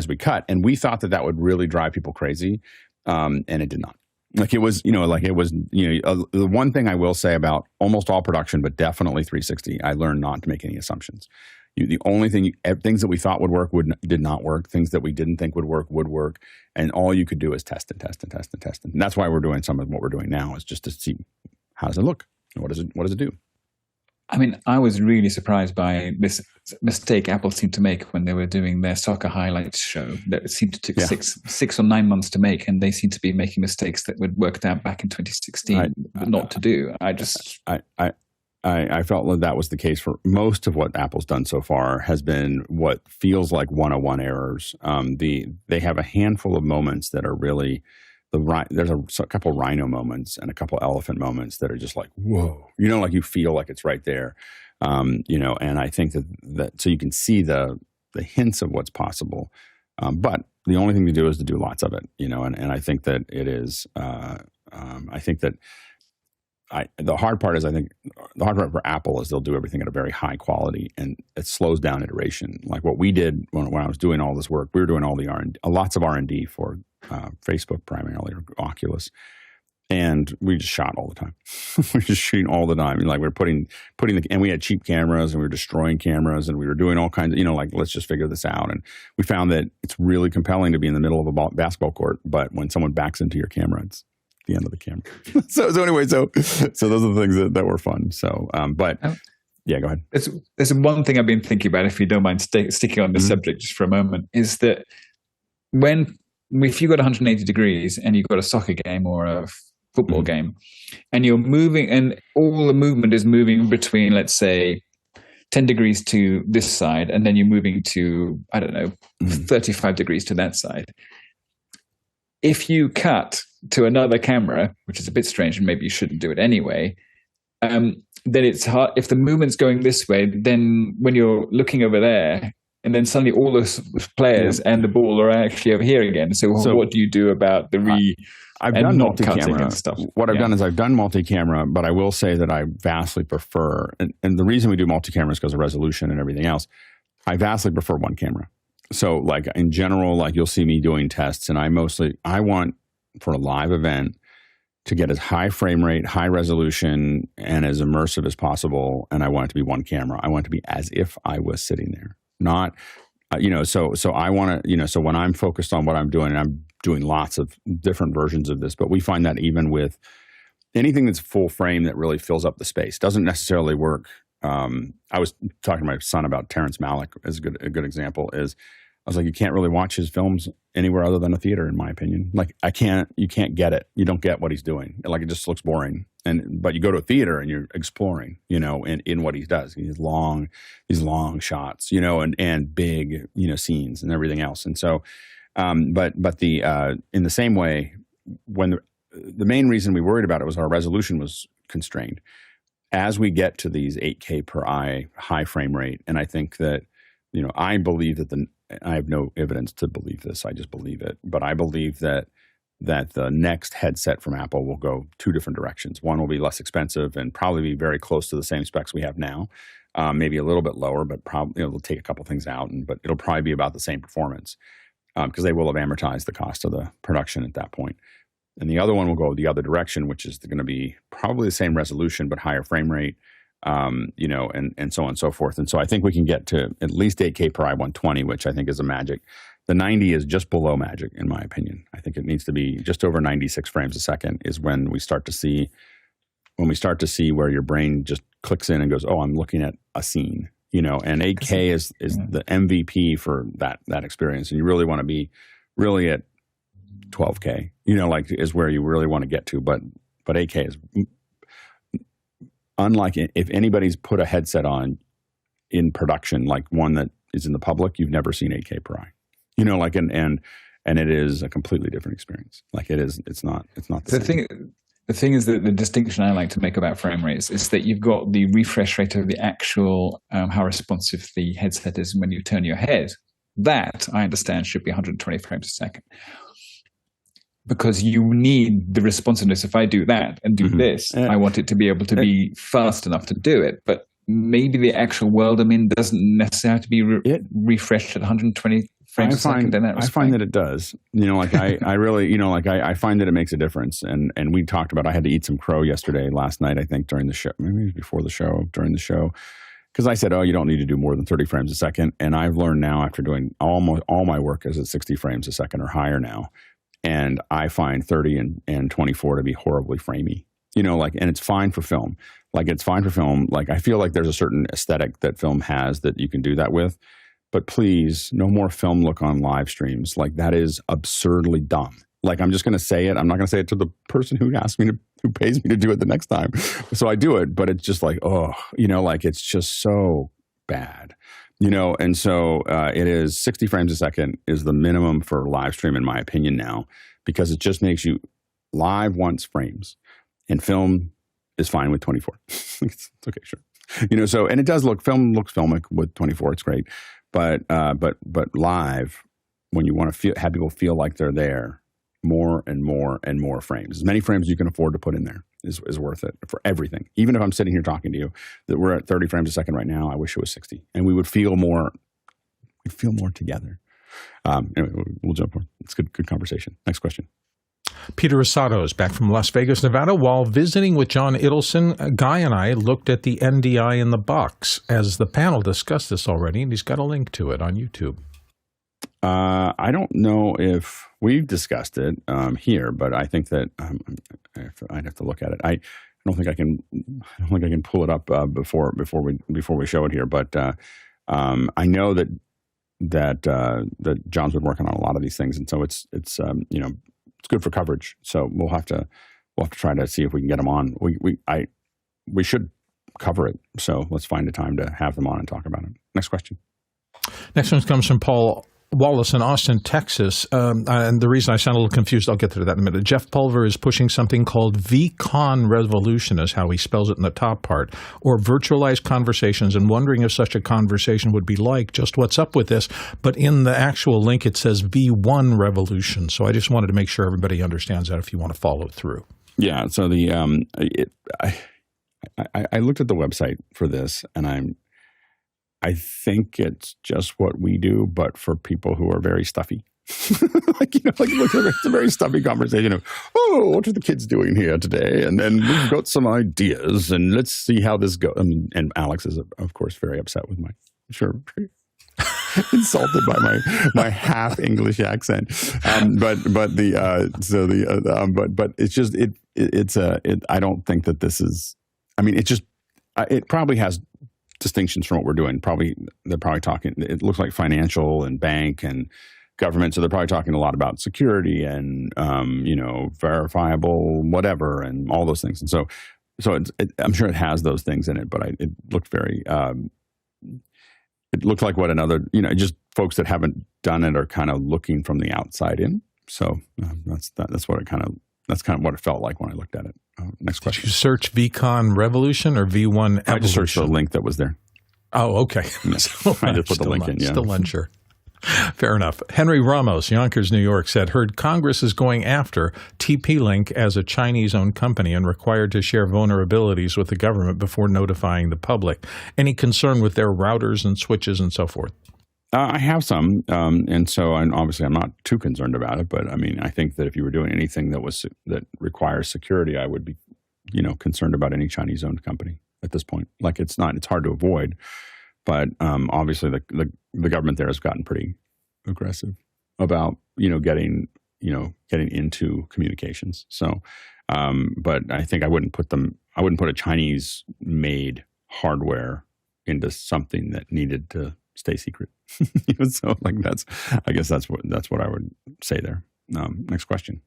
we cut. And we thought that would really drive people crazy, and it did not. The one thing I will say about almost all production, but definitely 360, I learned not to make any assumptions. The only thing, things that we thought would work did not work. Things that we didn't think would work. And all you could do is test and test and test and test. And that's why we're doing some of what we're doing now, is just to see how does it look? What does it do? I mean, I was really surprised by this mistake Apple seemed to make when they were doing their soccer highlights show. That it seemed to take 6 or 9 months to make, and they seem to be making mistakes that were worked out back in 2016, but not to do. I felt that was the case for most of what Apple's done so far. Has been what feels like 101 errors. They have a handful of moments that are really there's a couple rhino moments and a couple elephant moments that are just like, whoa, like you feel like it's right there. And I think that so you can see the hints of what's possible. But the only thing to do is to do lots of it, and I think that it is, I think that the hard part for Apple is they'll do everything at a very high quality, and it slows down iteration. Like what we did when I was doing all this work, we were doing all the lots of R&D for Facebook primarily, or Oculus, and we just shot all the time. We're just shooting all the time. Like we're putting and we had cheap cameras, and we were destroying cameras, and we were doing all kinds of, let's just figure this out. And we found that it's really compelling to be in the middle of a basketball court, but when someone backs into your camera, it's the end of the camera. so anyway, so those are the things that were fun. So, yeah, go ahead. There's one thing I've been thinking about, if you don't mind sticking on this subject just for a moment, is that if you got 180 degrees and you've got a soccer game or a football game, and you're moving, and all the movement is moving between, let's say, 10 degrees to this side, and then you're moving to, 35 degrees to that side. If you cut to another camera, which is a bit strange, and maybe you shouldn't do it anyway, then it's hard. If the movement's going this way, then when you're looking over there, and then suddenly all those players and the ball are actually over here again. So what do you do about the I've done multi-camera and stuff. What I've done is I've done multi-camera, but I will say that I vastly prefer, and the reason we do multi-camera is because of resolution and everything else. I vastly prefer one camera. So like in general, like you'll see me doing tests, and I want for a live event to get as high frame rate, high resolution, and as immersive as possible. And I want it to be one camera. I want it to be as if I was sitting there, not, so I want to, so when I'm focused on what I'm doing, and I'm doing lots of different versions of this, but we find that even with anything that's full frame that really fills up the space doesn't necessarily work. I was talking to my son about Terrence Malick as a good example is, I was like, you can't really watch his films anywhere other than a theater, in my opinion. Like, you can't get it. You don't get what he's doing. Like, it just looks boring. But you go to a theater and you're exploring, in what he does. These long shots, and big, scenes and everything else. And so, but in the same way, when the main reason we worried about it was our resolution was constrained. As we get to these 8K per eye high frame rate, and I think that, I believe that I have no evidence to believe this. I just believe it. But I believe that the next headset from Apple will go two different directions. One will be less expensive and probably be very close to the same specs we have now, maybe a little bit lower, but probably they'll take a couple things out, but it'll probably be about the same performance because they will have amortized the cost of the production at that point. And the other one will go the other direction, which is going to be probably the same resolution but higher frame rate. And so on and so forth. And so I think we can get to at least 8K per eye 120, which I think is a magic. The 90 is just below magic, in my opinion. I think it needs to be just over 96 frames a second is when we start to see where your brain just clicks in and goes, oh, I'm looking at a scene, and 8K is the MVP for that experience. And you really want to be really at 12K, is where you really want to get to. But 8K is, unlike if anybody's put a headset on in production, like one that is in the public, you've never seen 8K per eye, and it is a completely different experience. Like it's not the same. The thing is that the distinction I like to make about frame rates is that you've got the refresh rate of the actual, how responsive the headset is when you turn your head. That I understand should be 120 frames a second. Because you need the responsiveness. If I do that and do this, I want it to be able to be fast enough to do it. But maybe the actual world I'm in doesn't necessarily have to be refreshed at 120 frames a second. I find that it does. I really, I find that it makes a difference. And we talked about, I had to eat some crow last night, I think, during the show, maybe before the show, during the show. Because I said, you don't need to do more than 30 frames a second. And I've learned now, after doing almost all my work is at 60 frames a second or higher now. And I find 30 and 24 to be horribly framey, and it's fine for film. It's fine for film. I feel like there's a certain aesthetic that film has that you can do that with. But please, no more film look on live streams. That is absurdly dumb. I'm just going to say it. I'm not going to say it to the person who who pays me to do it the next time. So I do it, but it's just it's just so bad. And so it is 60 frames a second is the minimum for live stream, in my opinion now, because it just makes you live wants frames, and film is fine with 24. It's okay, sure. So, and it does film looks filmic with 24. It's great. But live, when you want to have people feel like they're there, more and more and more frames, as many frames as you can afford to put in there is worth it for everything. Even if I'm sitting here talking to you, that we're at 30 frames a second right now, I wish it was 60, and we would feel more. We'd feel more together. Anyway, we'll jump on. It's good conversation. Next question. Peter Rosado is back from Las Vegas, Nevada. While visiting with John Ittelson, Guy and I looked at the NDI in the box, as the panel discussed this already, and he's got a link to it on YouTube. I don't know if we've discussed it here, but I think that I'd have to look at it. I don't think I can pull it up before we show it here. But I know that John's been working on a lot of these things, and so it's good for coverage. So we'll have to try to see if we can get them on. We should cover it. So let's find a time to have them on and talk about it. Next question. Next one comes from Paul Wallace in Austin, Texas. And the reason I sound a little confused, I'll get to that in a minute. Jeff Pulver is pushing something called vCon Revolution, is how he spells it in the top part, or virtualized conversations, and wondering if such a conversation would be like. Just what's up with this? But in the actual link, it says V1 Revolution. So I just wanted to make sure everybody understands that if you want to follow through. Yeah. So I looked at the website for this, and I think it's just what we do, but for people who are very stuffy. like, it's a very stuffy conversation of, oh, what are the kids doing here today? And then we've got some ideas, and let's see how this goes. And Alex is, of course, very upset with my, insulted by my half English accent. But it's just I don't think that this is. I mean, it probably has distinctions from what we're doing. They're probably talking. It looks like financial and bank and government, so they're probably talking a lot about security and verifiable whatever and all those things. And so I'm sure it has those things in it, but it looked very. It looked like what another, just folks that haven't done it are kind of looking from the outside in. So that's what that's kind of what it felt like when I looked at it. Next question. Did you search vCon Revolution or V1 Evolution? I just searched the link that was there. Oh, okay. So I just put the link in. Yeah. Still unsure. Fair enough. Henry Ramos, Yonkers, New York, said, heard Congress is going after TP-Link as a Chinese-owned company and required to share vulnerabilities with the government before notifying the public. Any concern with their routers and switches and so forth? I have some, and so obviously I'm not too concerned about it. But I mean, I think that if you were doing anything that requires security, I would be, concerned about any Chinese-owned company at this point. Like it's hard to avoid. But obviously, the government there has gotten pretty aggressive about getting into communications. So, but I think I wouldn't put a Chinese made hardware into something that needed to stay secret. So I guess that's what I would say there. Next question.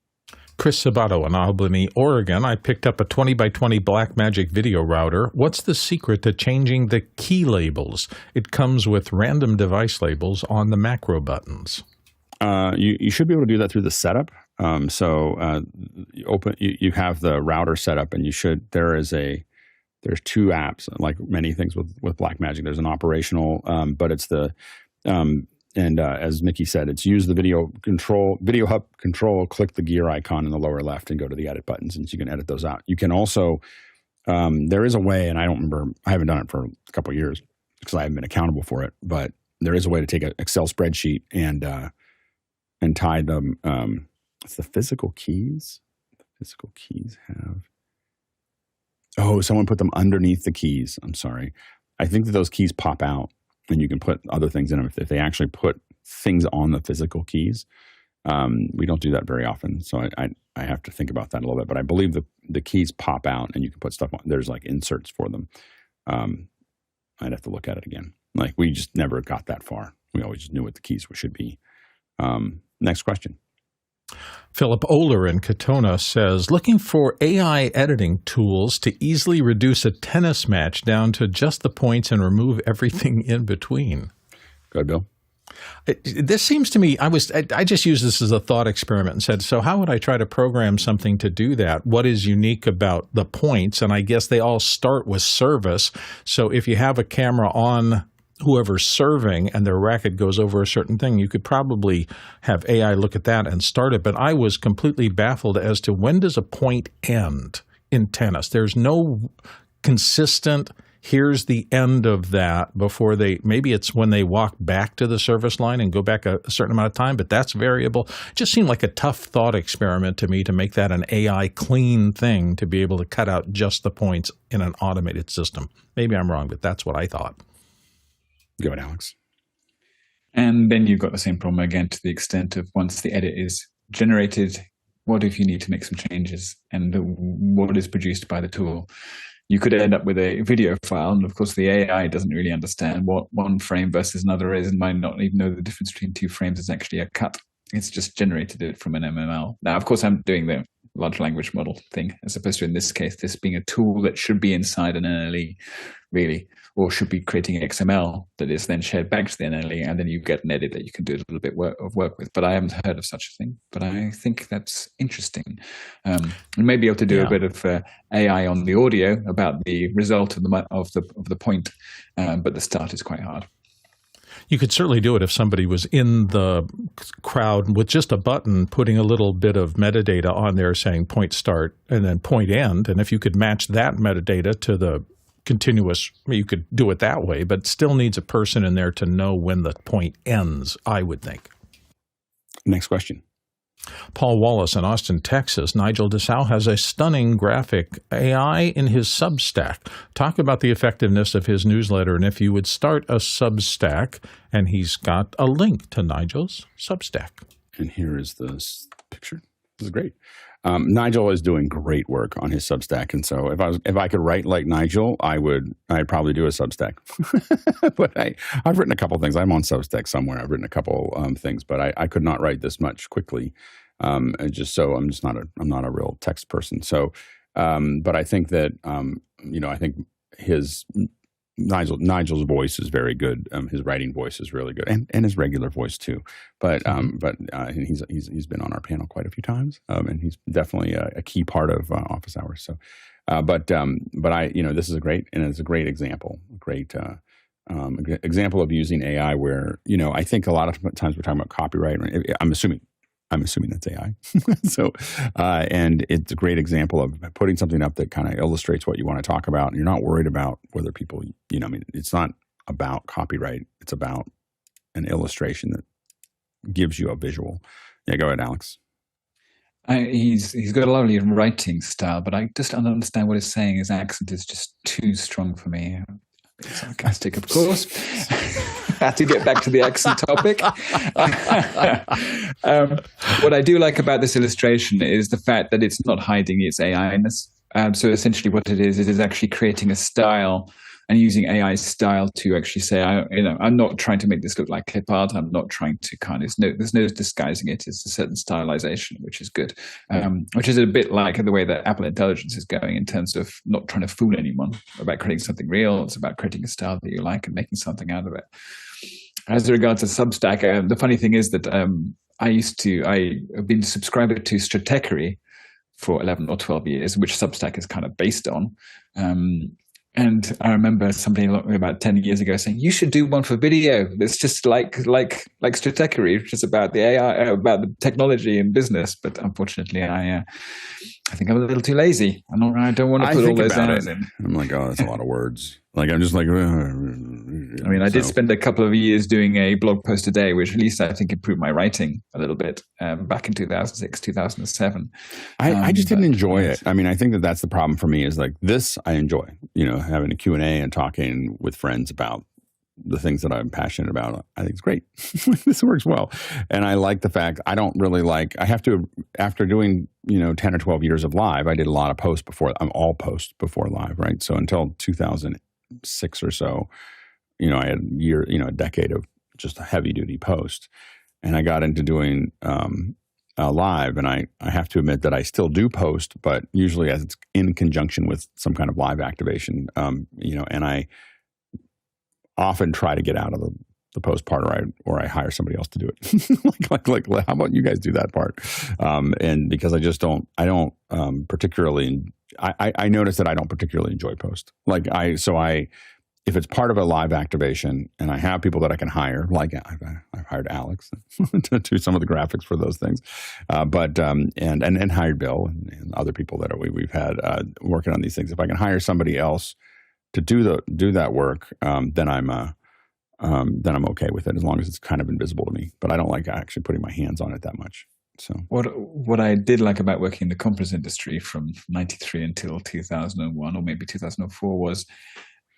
Chris Sabato in Albany, Oregon. I picked up a 20 by 20 Blackmagic video router. What's the secret to changing the key labels? It comes with random device labels on the macro buttons. You should be able to do that through the setup. You have the router set up, and there's two apps, like many things with Blackmagic. There's an operational, but it's the as Mickey said, it's use the video hub control, click the gear icon in the lower left and go to the edit buttons, and so you can edit those out. You can also, there is a way, and I haven't done it for a couple of years because I haven't been accountable for it, but there is a way to take an Excel spreadsheet and tie them. It's the physical keys. The physical keys someone put them underneath the keys. I'm sorry. I think that those keys pop out. And you can put other things in them if they actually put things on the physical keys. We don't do that very often, so I have to think about that a little bit. But I believe the keys pop out, and you can put stuff on. There's like inserts for them. I'd have to look at it again. Like we just never got that far. We always just knew what the keys should be. Next question. Philip Oler in Katona says, looking for AI editing tools to easily reduce a tennis match down to just the points and remove everything in between. Go ahead, Bill. This seems to me, I just used this as a thought experiment and said, so how would I try to program something to do that? What is unique about the points? And I guess they all start with service. So if you have a camera on whoever's serving and their racket goes over a certain thing, you could probably have AI look at that and start it. But I was completely baffled as to when does a point end in tennis? There's no consistent, here's the end of that before maybe it's when they walk back to the service line and go back a certain amount of time, but that's variable. It just seemed like a tough thought experiment to me to make that an AI clean thing to be able to cut out just the points in an automated system. Maybe I'm wrong, but that's what I thought. Go ahead, Alex. And then you've got the same problem again to the extent of once the edit is generated, what if you need to make some changes and what is produced by the tool? You could end up with a video file, and of course the AI doesn't really understand what one frame versus another is and might not even know the difference between two frames is actually a cut. It's just generated it from an MML. Now, of course, I'm doing the large language model thing, as opposed to, in this case, this being a tool that should be inside an NLE, really, or should be creating XML that is then shared back to the NLE, and then you get an edit that you can do a little bit of work with. But I haven't heard of such a thing. But I think that's interesting. You may be able to do a bit of AI on the audio about the result of the point, but the start is quite hard. You could certainly do it if somebody was in the crowd with just a button, putting a little bit of metadata on there saying point start and then point end. And if you could match that metadata to the continuous, you could do it that way, but still needs a person in there to know when the point ends, I would think. Next question. Paul Wallace in Austin, Texas. Nigel Dessau has a stunning graphic AI in his Substack. Talk about the effectiveness of his newsletter and if you would start a Substack. And he's got a link to Nigel's Substack. And here is this picture. This is great. Nigel is doing great work on his Substack, and so if I could write like Nigel, I'd probably do a Substack. But I've written a couple things. I'm on Substack somewhere. I've written a couple things, but I could not write this much quickly. I'm not a real text person. So, but I think that I think Nigel's voice is very good. His writing voice is really good, and his regular voice too. But he's been on our panel quite a few times, and he's definitely a key part of Office Hours. So, this is a great example, example of using AI where I think a lot of times we're talking about copyright. I'm assuming that's AI. So, and it's a great example of putting something up that kind of illustrates what you want to talk about. And you're not worried about whether people, it's not about copyright. It's about an illustration that gives you a visual. Yeah, go ahead, Alex. He's got a lovely writing style, but I just don't understand what he's saying. His accent is just too strong for me. Sarcastic, of course. Had to get back to the accent topic. What I do like about this illustration is the fact that it's not hiding its AI-ness. So essentially what it is actually creating a style and using AI style to actually say, I'm not trying to make this look like clip art. I'm not trying to there's no disguising it. It's a certain stylization, which is good, which is a bit like the way that Apple Intelligence is going in terms of not trying to fool anyone about creating something real. It's about creating a style that you like and making something out of it. As regards to Substack, the funny thing is that I've been subscriber to Stratechery for 11 or 12 years, which Substack is kind of based on. And I remember somebody about 10 years ago saying, you should do one for video. It's just like Stratechery, which is about the AI, about the technology and business. But unfortunately, I think I'm a little too lazy. I don't want to put all those hours in. I'm like, oh, that's a lot of words. I'm just like, I did spend a couple of years doing a blog post a day, which at least I think improved my writing a little bit back in 2006, 2007. I just didn't enjoy it. I think that's the problem for me is like this I enjoy, having a Q&A and talking with friends about the things that I'm passionate about. I think it's great. This works well. And I like the fact I don't really after doing, 10 or 12 years of live, I did a lot of posts before. I'm all post before live, right? So until 2006 or so, I had a decade of just a heavy duty post, and I got into doing live. And I have to admit that I still do post, but usually as it's in conjunction with some kind of live activation, and I often try to get out of the post part, or I hire somebody else to do it. like how about you guys do that part? And because I don't particularly. I notice that I don't particularly enjoy post. If it's part of a live activation and I have people that I can hire, like I've hired Alex to do some of the graphics for those things, and hired Bill and other people that we've had working on these things. If I can hire somebody else to do that work, then I'm okay with it as long as it's kind of invisible to me. But I don't like actually putting my hands on it that much. So what I did like about working in the conference industry from 93 until 2001 or maybe 2004 was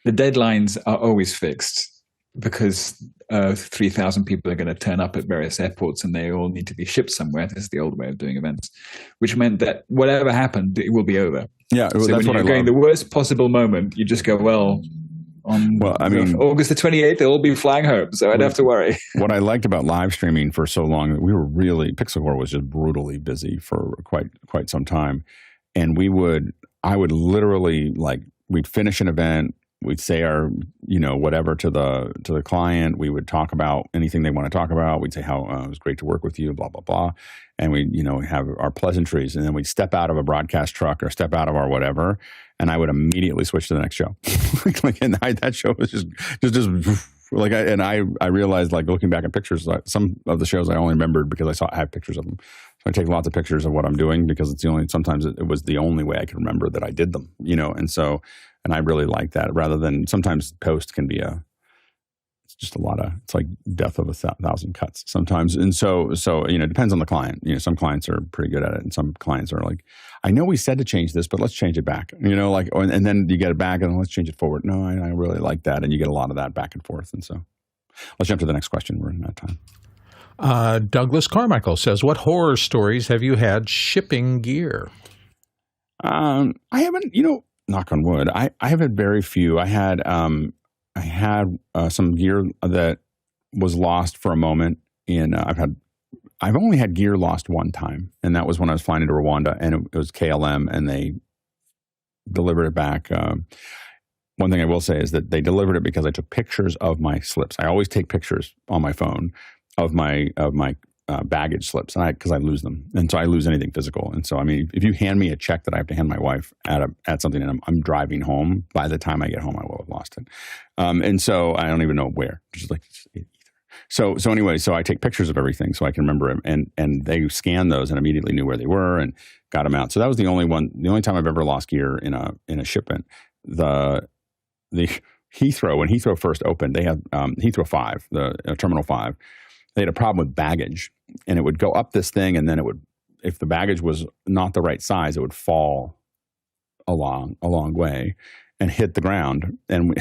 the deadlines are always fixed because 3,000 people are going to turn up at various airports and they all need to be shipped somewhere. This is the old way of doing events, which meant that whatever happened, it will be over. Yeah, so that's when you're going the worst possible moment, you just go, August the 28th, they'll all be flying home, so I don't have to worry. What I liked about live streaming for so long, Pixel Core was just brutally busy for quite some time. And I would literally we'd finish an event, we'd say our, whatever to the client. We would talk about anything they want to talk about. We'd say how it was great to work with you, blah, blah, blah. And we, have our pleasantries. And then we'd step out of a broadcast truck or step out of our whatever. And I would immediately switch to the next show. That show was just I realized looking back at pictures, some of the shows I only remembered because I have pictures of them. So I take lots of pictures of what I'm doing because sometimes it was the only way I could remember that I did them, and I really like that rather than sometimes post can be it's just it's like death of 1,000 cuts sometimes. And so, it depends on the client. Some clients are pretty good at it, and some clients are like, I know we said to change this, but let's change it back. And then you get it back, and then let's change it forward. No, I really like that. And you get a lot of that back and forth. And so let's jump to the next question. We're in that time. Douglas Carmichael says, what horror stories have you had shipping gear? I haven't, knock on wood. I have had very few. I had some gear that was lost for a moment. I've only had gear lost one time, and that was when I was flying into Rwanda, and it was KLM, and they delivered it back. One thing I will say is that they delivered it because I took pictures of my slips. I always take pictures on my phone of my baggage slips, because I lose them, and so I lose anything physical. And so, if you hand me a check that I have to hand my wife at something, and I'm driving home, by the time I get home, I will have lost it. And so I don't even know where. Just like either. So anyway, so I take pictures of everything so I can remember them, and they scanned those and immediately knew where they were and got them out. So that was the only time I've ever lost gear in a shipment. The Heathrow, when Heathrow first opened, they had Heathrow 5, the Terminal 5. They had a problem with baggage, and it would go up this thing, and then if the baggage was not the right size, it would fall a long way and hit the ground. And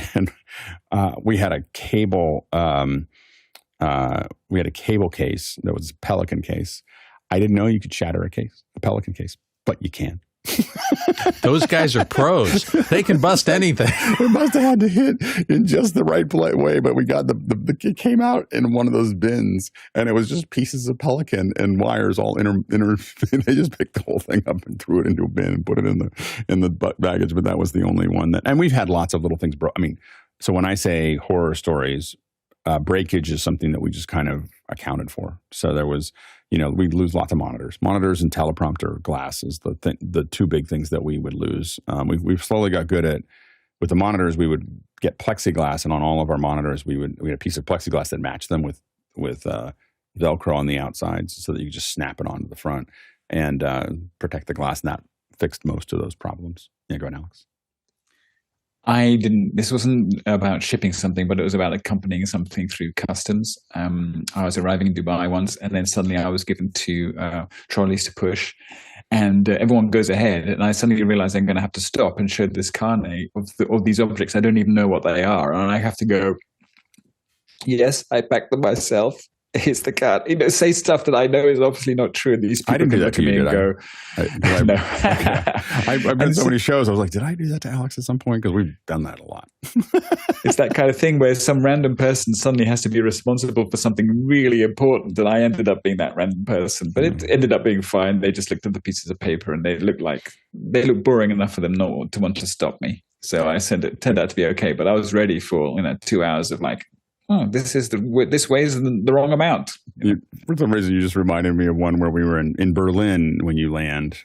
we had a cable, case that was a Pelican case. I didn't know you could shatter a Pelican case, but you can. Those guys are pros. They can bust anything. We must have had to hit in just the right way, but we got it came out in one of those bins, and it was just pieces of Pelican and wires all they just picked the whole thing up and threw it into a bin and put it in the baggage. But that was the only one and we've had lots of little things so when I say horror stories, breakage is something that we just kind of accounted for. So there was, we'd lose lots of monitors and teleprompter glass is the two big things that we would lose. We've slowly got good at, with the monitors, we would get plexiglass, and on all of our monitors, we had a piece of plexiglass that matched them with Velcro on the outsides, so that you could just snap it onto the front and protect the glass. And that fixed most of those problems. Yeah, go ahead, Alex. This wasn't about shipping something, but it was about accompanying something through customs. I was arriving in Dubai once, and then suddenly I was given two trolleys to push, and everyone goes ahead, and I suddenly realized I'm going to have to stop and show this carnet of these objects. I don't even know what they are, and I have to go, yes, I packed them myself. Here's the card. Say stuff that I know is obviously not true. And these people I didn't do that to you, did I? Go, no. I've been to so many shows. I was like, did I do that to Alex at some point? Because we've done that a lot. It's that kind of thing where some random person suddenly has to be responsible for something really important, and I ended up being that random person. But it ended up being fine. They just looked at the pieces of paper, and they looked boring enough for them not to want to stop me. So I said it turned out to be okay. But I was ready for 2 hours of this way is the wrong amount. For some reason, you just reminded me of one where we were in Berlin. When you land,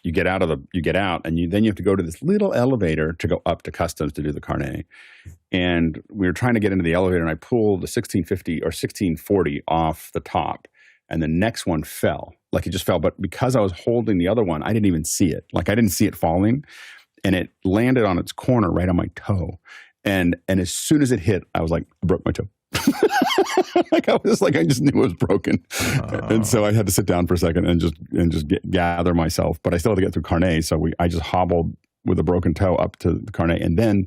you get out, and then you have to go to this little elevator to go up to customs to do the carnet. And we were trying to get into the elevator, and I pulled the 1650 or 1640 off the top, and the next one fell. It just fell. But because I was holding the other one, I didn't even see it. I didn't see it falling, and it landed on its corner right on my toe. And as soon as it hit, I was like, I broke my toe. I just knew it was broken. And so I had to sit down for a second and just gather myself. But I still had to get through carnet. So I just hobbled with a broken toe up to the carnet. And then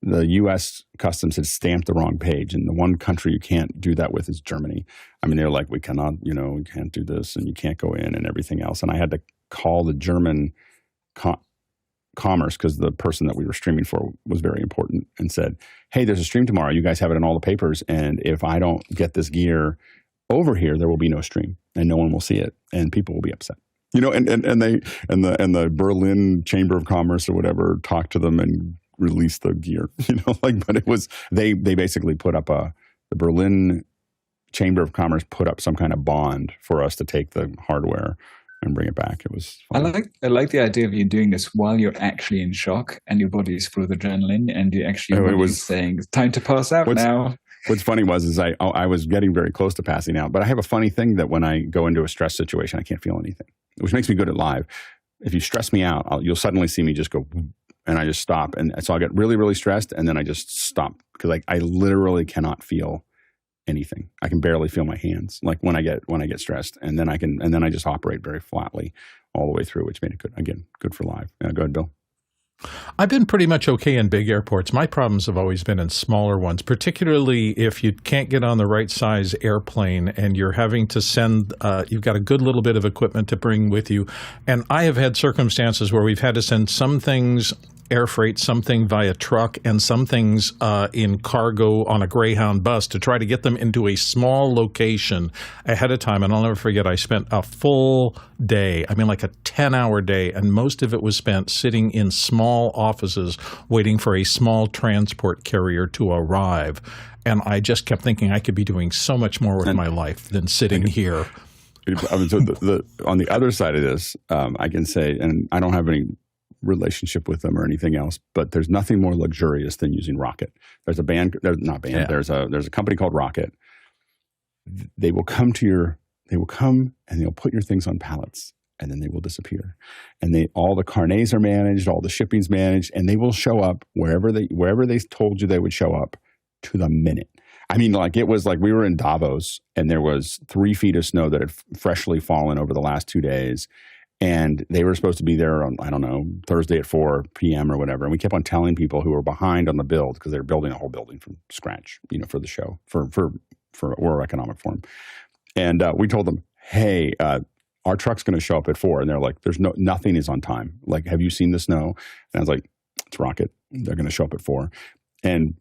the U.S. Customs had stamped the wrong page. And the one country you can't do that with is Germany. They're like, we cannot, we can't do this, and you can't go in and everything else. And I had to call the German commerce, because the person that we were streaming for was very important, and said, hey, there's a stream tomorrow. You guys have it in all the papers. And if I don't get this gear over here, there will be no stream, and no one will see it, and people will be upset. And the Berlin Chamber of Commerce or whatever talked to them and released the gear, but it was, they basically put up the Berlin Chamber of Commerce put up some kind of bond for us to take the hardware and bring it back. It was fun. I like the idea of you doing this while you're actually in shock and your body is full of adrenaline, and you actually saying, it's time to pass out now. What's funny was I was getting very close to passing out, but I have a funny thing that when I go into a stress situation, I can't feel anything, which makes me good at live. If you stress me out, you'll suddenly see me just go, and I just stop. And so I get really, really stressed, and then I just stop because I literally cannot feel anything. I can barely feel my hands, like when I get stressed, and then I just operate very flatly all the way through, which made it good. Again, good for live. Go ahead, Bill. I've been pretty much okay in big airports. My problems have always been in smaller ones, particularly if you can't get on the right size airplane and you're having to send, you've got a good little bit of equipment to bring with you. And I have had circumstances where we've had to send some things air freight, something via truck, and some things in cargo on a Greyhound bus to try to get them into a small location ahead of time. And I'll never forget, I spent a full day, I mean like a 10-hour day, and most of it was spent sitting in small offices waiting for a small transport carrier to arrive. And I just kept thinking I could be doing so much more with my life than sitting here. I mean, so on the other side of this, I can say, and I don't have any relationship with them or anything else, but there's nothing more luxurious than using Rocket. There's a band, not band. Yeah. There's a company called Rocket. They will come and they'll put your things on pallets, and then they will disappear. And all the carnets are managed, all the shipping's managed, and they will show up wherever they told you they would show up to the minute. I mean, like it was like we were in Davos, and there was 3 feet of snow that had freshly fallen over the last 2 days. And they were supposed to be there on, I don't know, Thursday at 4 p.m. or whatever. And we kept on telling people who were behind on the build, because they were building a whole building from scratch, for the show, for Aurora Economic Forum. And we told them, hey, our truck's going to show up at 4. And they're like, nothing is on time. Like, have you seen the snow? And I was like, it's Rocket. They're going to show up at 4. And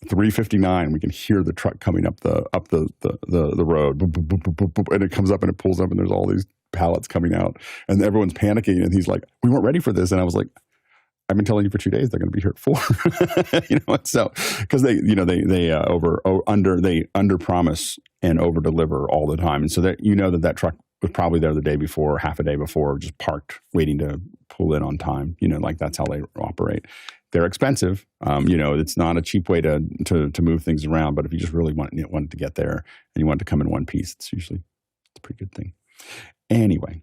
3:59, we can hear the truck coming up the road, boop, boop, boop, boop, boop, and it comes up and it pulls up, and there's all these pallets coming out, and everyone's panicking. And he's like, "We weren't ready for this." And I was like, "I've been telling you for 2 days they're going to be here at 4." So because they under promise and over deliver all the time, and so that that truck was probably there the day before, half a day before, just parked waiting to pull in on time. Like that's how they operate. They're expensive. It's not a cheap way to move things around. But if you just really want to get there and you want it to come in one piece, it's usually a pretty good thing. Anyway,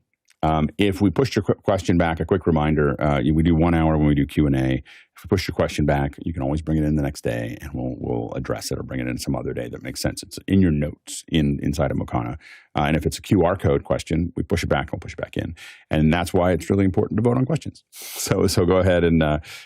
if we pushed your question back, a quick reminder, we do 1 hour when we do Q&A. If we push your question back, you can always bring it in the next day, and we'll address it or bring it in some other day that makes sense. It's in your notes inside of Mokana. And if it's a QR code question, we push it back, we'll push it back in. And that's why it's really important to vote on questions. So go ahead and,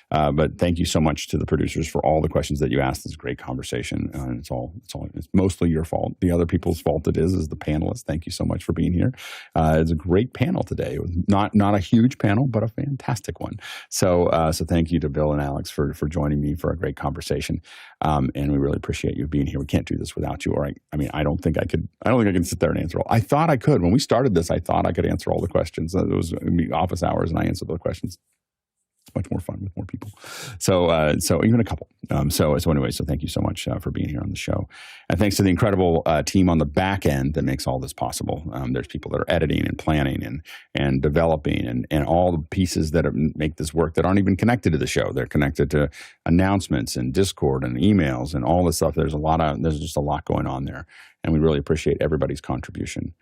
but thank you so much to the producers for all the questions that you asked. This is a great conversation. And it's mostly your fault. The other people's fault it is the panelists. Thank you so much for being here. It's a great panel today. It was not a huge panel, but a fantastic one. So thank you to Bill and Alex for joining me for a great conversation. And we really appreciate you being here. We can't do this without you. I don't think I can sit there and answer all. I thought I could. When we started this, I thought I could answer all the questions. It was office hours, and I answered the questions. It's much more fun with more people. So even a couple. So anyway, thank you so much for being here on the show. And thanks to the incredible team on the back end that makes all this possible. There's people that are editing and planning and developing and all the pieces that make this work that aren't even connected to the show. They're connected to announcements and Discord and emails and all this stuff. There's just a lot going on there. And we really appreciate everybody's contribution.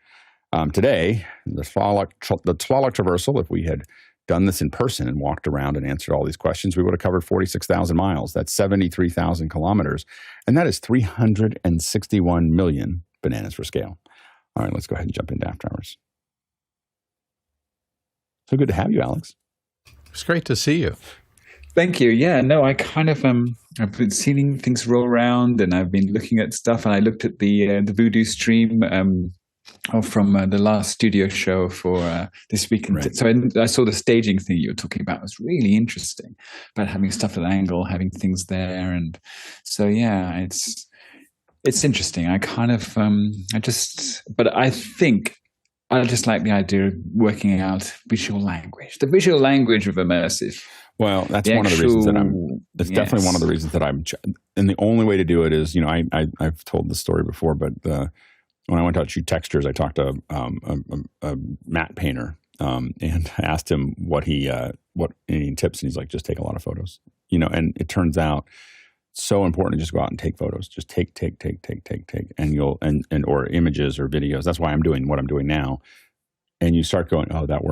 Today, the Twilight Traversal, if we had done this in person and walked around and answered all these questions, we would have covered 46,000 miles. That's 73,000 kilometers. And that is 361 million bananas for scale. All right, let's go ahead and jump into After Hours. So good to have you, Alex. It's great to see you. Thank you. Yeah, no, I kind of I've been seeing things roll around, and I've been looking at stuff, and I looked at the Voodoo stream from the last studio show for this week. Right. So I saw the staging thing you were talking about. It was really interesting about having stuff at an angle, having things there, and so yeah, it's interesting. I kind of but I think I just like the idea of working out visual language, the visual language of immersive. Well, that's one of the reasons that it's definitely one of the reasons that and the only way to do it is, I've told this story before, but when I went out to shoot textures, I talked to a matte painter and asked him what any tips, and he's like, just take a lot of photos, and it turns out so important to just go out and take photos, just take, and or images or videos. That's why I'm doing what I'm doing now. And you start going, oh, that